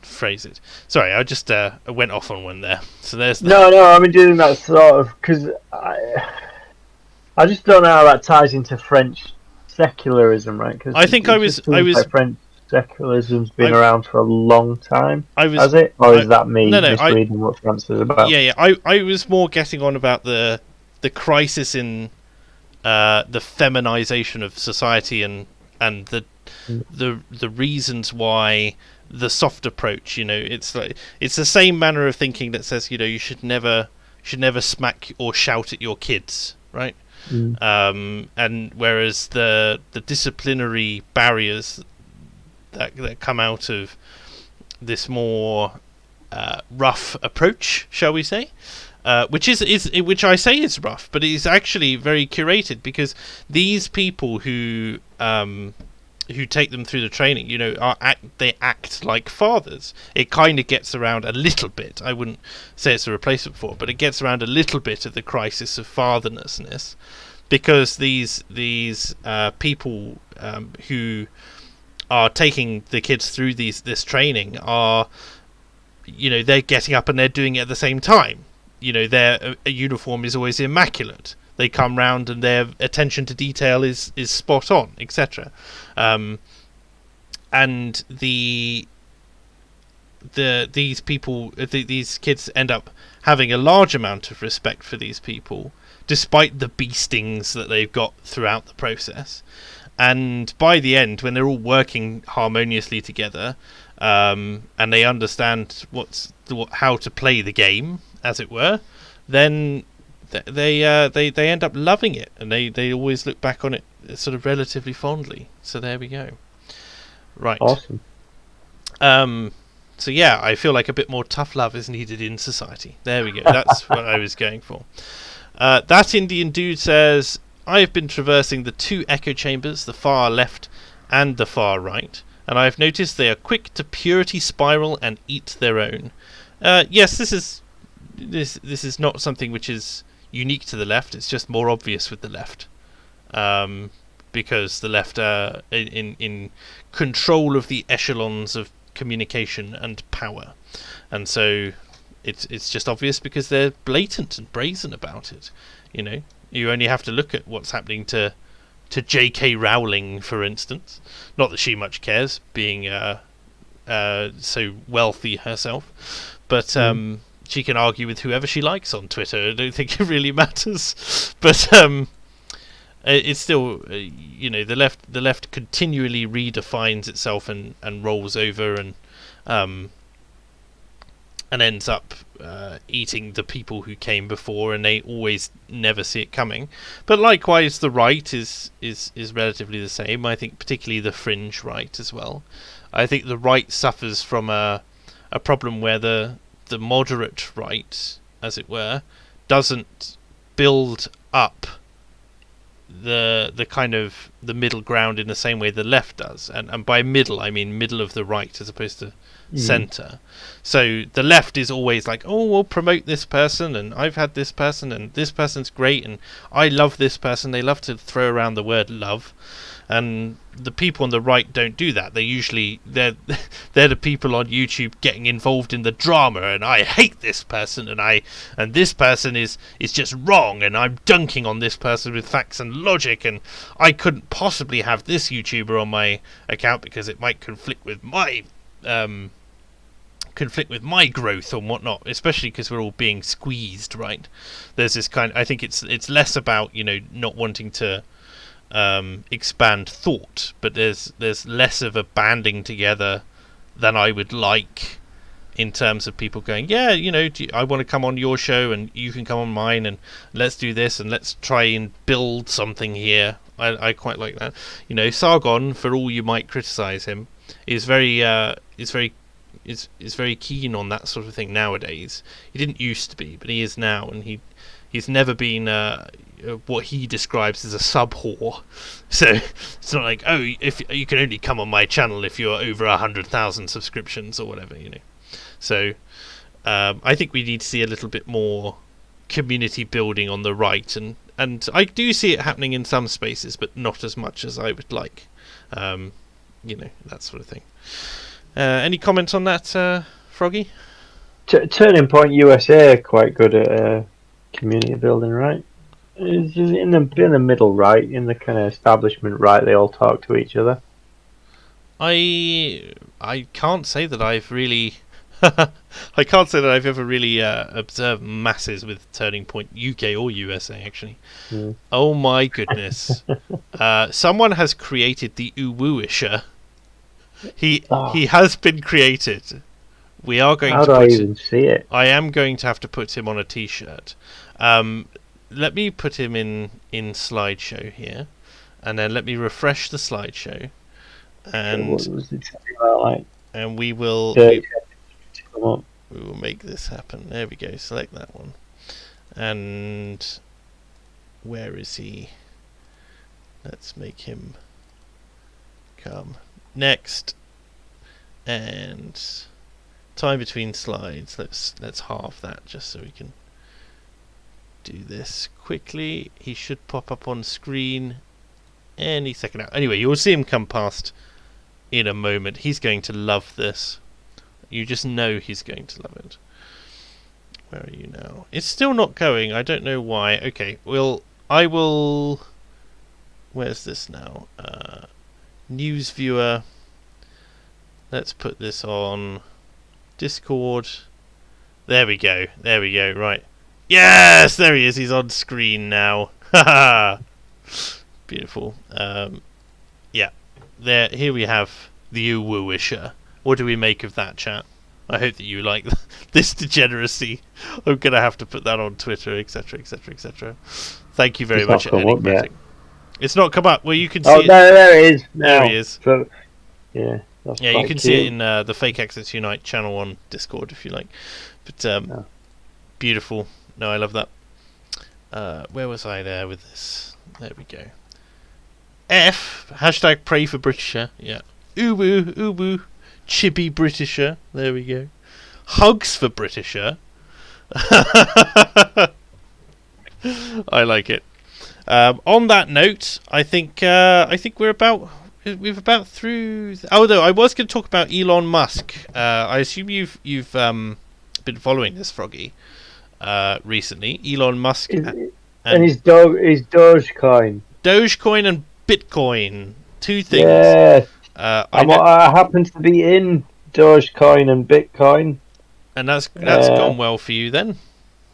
phrase it. Sorry, I just went off on one there. So there's that. No, I mean, doing that sort of, because I just don't know how that ties into French secularism, right? Cause I think I was like French secularism's been around for a long time. Has it, or is that me misreading what France is about? Yeah. I was more getting on about the crisis in the feminization of society and the reasons why the soft approach. It's the same manner of thinking that says you should never smack or shout at your kids, right? And whereas the disciplinary barriers that come out of this more rough approach, shall we say, which I say is rough, but it is actually very curated, because these people who take them through the training, they act like fathers. It kind of gets around a little bit. I wouldn't say it's a replacement for, but it gets around a little bit of the crisis of fatherlessness, because these people who are taking the kids through this training are, they're getting up and they're doing it at the same time. Their uniform is always immaculate. They come round and their attention to detail is spot on, etc. And these kids end up having a large amount of respect for these people, despite the beastings that they've got throughout the process. And by the end, when they're all working harmoniously together, and they understand how to play the game, as it were, then they end up loving it, and they always look back on it sort of relatively fondly. So there we go. Right. Awesome. So yeah, I feel like a bit more tough love is needed in society. There we go. That's what I was going for. That Indian dude says, I have been traversing the two echo chambers, the far left and the far right, and I've noticed they are quick to purity spiral and eat their own. Yes, this is not something which is unique to the left. It's just more obvious with the left, because the left are in control of the echelons of communication and power, and so it's just obvious because they're blatant and brazen about it. You only have to look at what's happening to J.K. Rowling, for instance. Not that she much cares, being so wealthy herself, but she can argue with whoever she likes on Twitter. I don't think it really matters. But it's still, the left continually redefines itself and rolls over and ends up eating the people who came before, and they always never see it coming. But likewise, the right is relatively the same. I think particularly the fringe right as well. I think the right suffers from a problem where the moderate right, as it were, doesn't build up the kind of the middle ground in the same way the left does, and by middle I mean middle of the right as opposed to centre. So the left is always like, oh, we'll promote this person, and I've had this person, and this person's great, and I love this person. They love to throw around the word love, and the people on the right don't do that. They're the people on YouTube getting involved in the drama, and I hate this person, and this person is just wrong, and I'm dunking on this person with facts and logic, and I couldn't possibly have this YouTuber on my account because it might conflict with my growth and whatnot, especially because we're all being squeezed, right? There's this I think it's less about not wanting to expand thought, but there's less of a banding together than I would like, in terms of people going, I want to come on your show and you can come on mine, and let's do this and let's try and build something here. I quite like that. Sargon, for all you might criticize him, is very keen on that sort of thing nowadays. He didn't used to be, but he is now, and he's never been what he describes as a sub-whore. So it's not like, oh, if you can only come on my channel if you're over 100,000 subscriptions or whatever, So I think we need to see a little bit more community building on the right, and I do see it happening in some spaces, but not as much as I would like. That sort of thing. Any comments on that, Froggy? Turning Point USA are quite good at community building, right? It's in the middle right, in the kind of establishment right, they all talk to each other. I can't say that I've really I can't say that I've ever really observed masses with Turning Point UK or USA, actually. Oh my goodness. Someone has created the Wooisher. He has been created. We are going How to do I even see it? I am going to have to put him on a t-shirt. Let me put him in slideshow here, and then let me refresh the slideshow, and what was it about, like? And we will make this happen. There we go. Select that one. And where is he? Let's make him come next. And time between slides. Let's halve that just so we can do this quickly. He should pop up on screen any second now. Anyway, you'll see him come past in a moment. He's going to love this. You just know he's going to love it. Where are you now? It's still not going. I don't know why. Okay, I will. Where's this now? News viewer. Let's put this on Discord. There we go. Right. Yes, there he is. He's on screen now. Haha. Beautiful. Yeah. There. Here we have the Wooisher. What do we make of that, chat? I hope that you like this degeneracy. I'm gonna have to put that on Twitter, etc., etc., etc. Thank you very much, Enigmatic. It's not come up. Well, you can see. Oh, it. there it is. There he is. So, yeah. Yeah, you can see it in the Fake Access Unite channel on Discord if you like. But beautiful. No, I love that. Where was I there with this? There we go. F, hashtag pray for Britisher. Yeah. Ubu, ubu. Chibi Britisher. There we go. Hugs for Britisher. I like it. On that note, I think we're about through. Although I was going to talk about Elon Musk. I assume you've been following this, Froggy, recently. Elon Musk and his Dogecoin. Dogecoin and Bitcoin, two things. Yeah, I happen to be in Dogecoin and Bitcoin, and that's gone well for you then.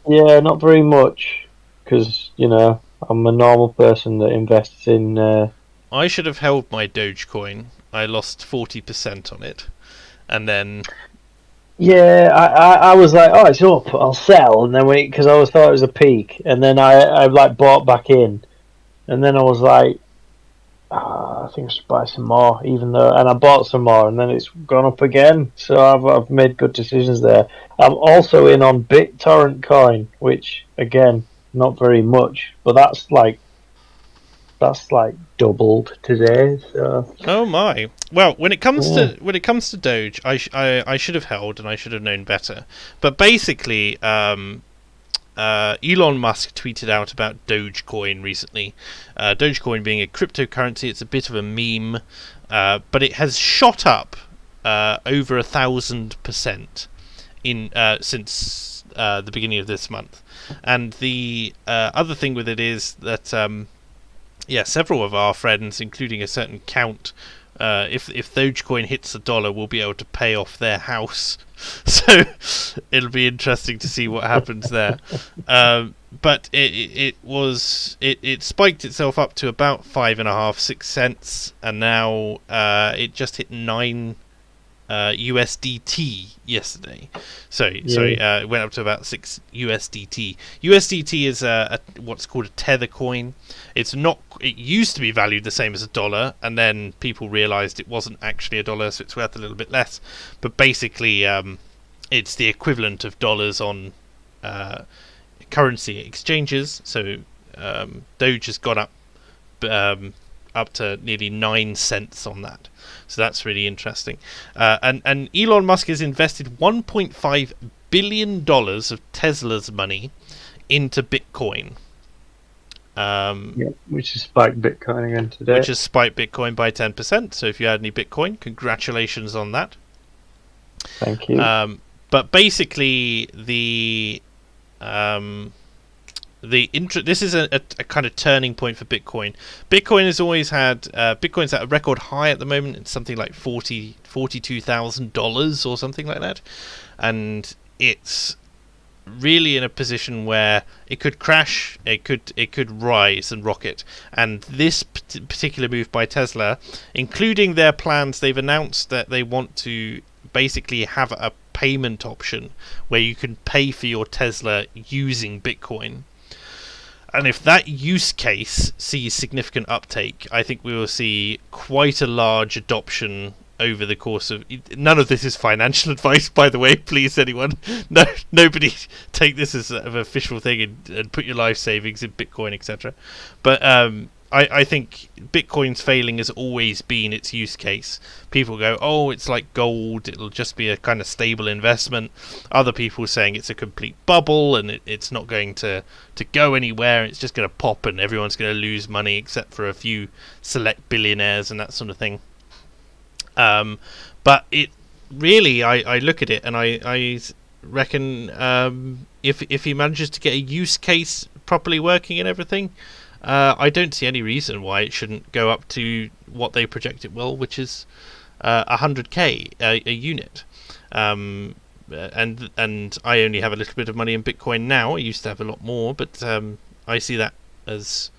Yeah, not very much, because I'm a normal person that invests in. I should have held my Dogecoin. I lost 40% on it, and then. Yeah, I was like, oh, it's up, I'll sell, and then because I thought it was a peak, and then I like bought back in, and then I was like, I think I should buy some more, and I bought some more, and then it's gone up again. So I've made good decisions there. I'm also in on BitTorrent coin, which again, not very much, but that's like doubled today. So. Oh my! Well, when it comes to Doge, I should have held, and I should have known better. But basically, Elon Musk tweeted out about Dogecoin recently. Dogecoin being a cryptocurrency, it's a bit of a meme, but it has shot up over 1,000% since the beginning of this month. And the other thing with it is that several of our friends, including a certain Count, if Dogecoin hits $1, will be able to pay off their house. So it'll be interesting to see what happens there. But it spiked itself up to about 5.5-6 cents, and now it just hit 9 USDT yesterday. It went up to about 6 USDT. USDT is what's called a tether coin. It's not. It used to be valued the same as $1, and then people realised it wasn't actually $1, so it's worth a little bit less. But basically, it's the equivalent of dollars on currency exchanges. So Doge has gone up to nearly 9 cents on that. So that's really interesting. And Elon Musk has invested $1.5 billion of Tesla's money into Bitcoin. Which has spiked Bitcoin again today. Which has spiked Bitcoin by 10%. So if you had any Bitcoin, congratulations on that. Thank you. But basically, this is a kind of turning point for Bitcoin. Bitcoin has always had Bitcoin's at a record high at the moment. It's something like $42,000 or something like that, and it's really in a position where it could crash, it could rise and rocket. And this particular move by Tesla, including their plans, they've announced that they want to basically have a payment option where you can pay for your Tesla using Bitcoin. And if that use case sees significant uptake, I think we will see quite a large adoption over the course of... None of this is financial advice, by the way, please, anyone. No, nobody take this as an official thing and put your life savings in Bitcoin, etc. But I think Bitcoin's failing has always been its use case. People go, oh, it's like gold, it'll just be a kind of stable investment. Other people saying it's a complete bubble and it's not going to go anywhere, it's just going to pop and everyone's going to lose money except for a few select billionaires and that sort of thing. But it really, I look at it and I reckon if he manages to get a use case properly working and everything, I don't see any reason why it shouldn't go up to what they project it will, which is 100k a unit. And I only have a little bit of money in Bitcoin now. I used to have a lot more, but I see that as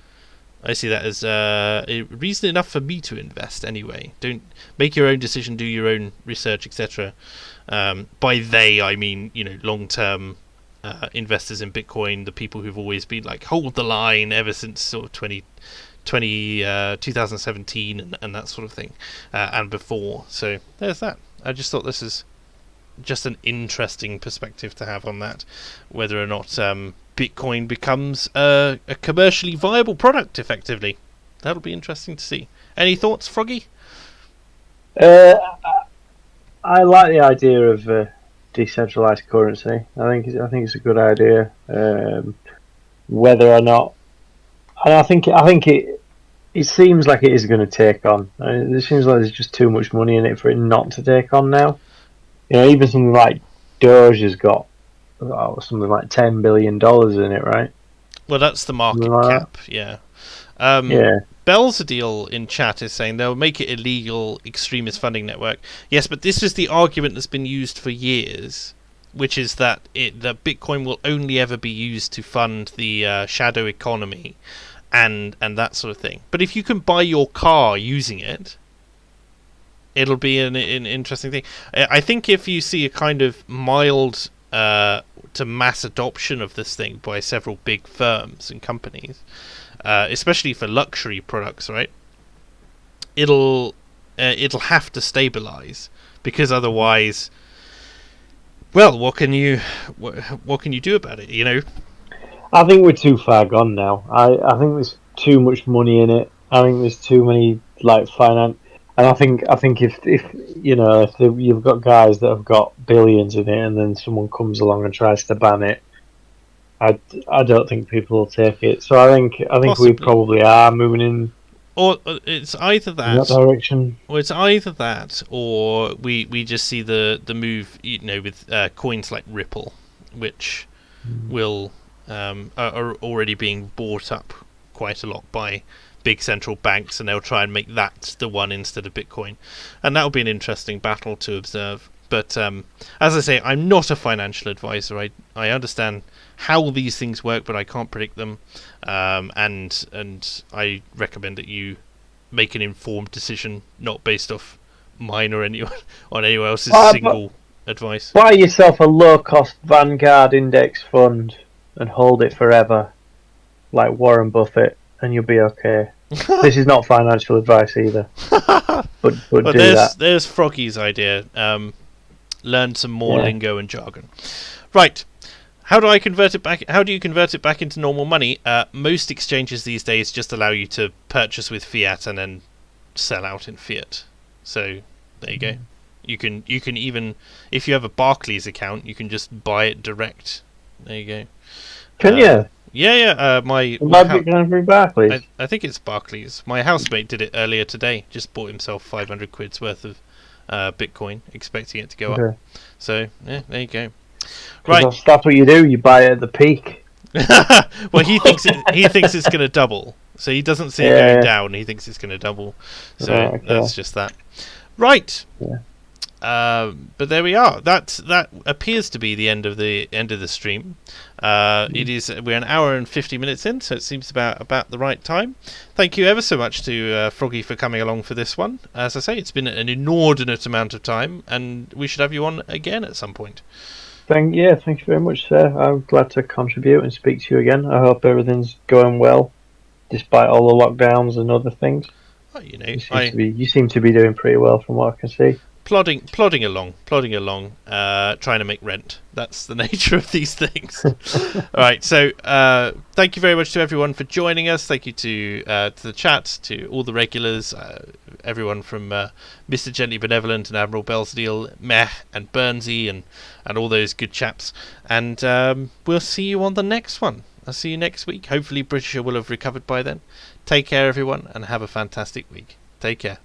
reason enough for me to invest anyway. Don't make your own decision, do your own research, etc. By they, I mean long-term investors in Bitcoin, the people who've always been like hold the line ever since sort of 2017 and that sort of thing, and before. So there's that. I just thought this is just an interesting perspective to have on that, whether or not Bitcoin becomes a commercially viable product effectively. That'll be interesting to see. Any thoughts, Froggy? I like the idea of decentralized currency. I think it's a good idea. Whether or not, and I think it seems like it is going to take on. It seems like there's just too much money in it for it not to take on now. Even something like Doge has got something like $10 billion in it, right? Well, that's the market cap, yeah. Yeah. Belzedeal in chat is saying they'll make it illegal extremist funding network. Yes, but this is the argument that's been used for years, which is that the Bitcoin will only ever be used to fund the shadow economy and that sort of thing. But if you can buy your car using it, it'll be an interesting thing. I think if you see a kind of mild to mass adoption of this thing by several big firms and companies, especially for luxury products, right? It'll have to stabilize, because otherwise, well, what can you do about it? I think we're too far gone now. I think there's too much money in it. I think there's too many finance, and I think if you've got guys that have got billions in it, and then someone comes along and tries to ban it, I don't think people will take it. So I think Possibly. we probably are moving in. Or it's either that direction. Or it's either that, or we just see the move, with coins like Ripple, which will are already being bought up quite a lot by big central banks, and they'll try and make that the one instead of Bitcoin, and that will be an interesting battle to observe. But as I say, I'm not a financial advisor. I understand how these things work, but I can't predict them. And I recommend that you make an informed decision, not based off mine or anyone else's single advice. Buy yourself a low-cost Vanguard index fund and hold it forever, like Warren Buffett, and you'll be okay. This is not financial advice either. But there's Froggy's idea. Learn some more lingo and jargon. Right. How do you convert it back into normal money? Most exchanges these days just allow you to purchase with fiat and then sell out in fiat. So there you go. You can even, if you have a Barclays account, you can just buy it direct. There you go. Can you? Yeah. Barclays. I think it's Barclays. My housemate did it earlier today. Just bought himself 500 quid's worth of Bitcoin, expecting it to go up. So yeah, there you go. Right, that's what you do. You buy it at the peak. Well, he thinks it's going to double, so he doesn't see it going down. He thinks it's going to double. So that's just that. Right. Yeah. But there we are. That appears to be the end of the stream. We're an hour and 50 minutes in, so it seems about the right time. Thank you ever so much to Froggy for coming along for this one. As I say, it's been an inordinate amount of time, and we should have you on again at some point. Thank you very much, sir. I'm glad to contribute and speak to you again. I hope everything's going well, despite all the lockdowns and other things. Well, you seem to be doing pretty well from what I can see. Plodding along, trying to make rent. That's the nature of these things. All right, so thank you very much to everyone for joining us. Thank you to the chat, to all the regulars, everyone from Mr. Gently Benevolent and Admiral Belzedeal, Meh and Burnsy, and all those good chaps. And we'll see you on the next one. I'll see you next week. Hopefully Britisher will have recovered by then. Take care, everyone, and have a fantastic week. Take care.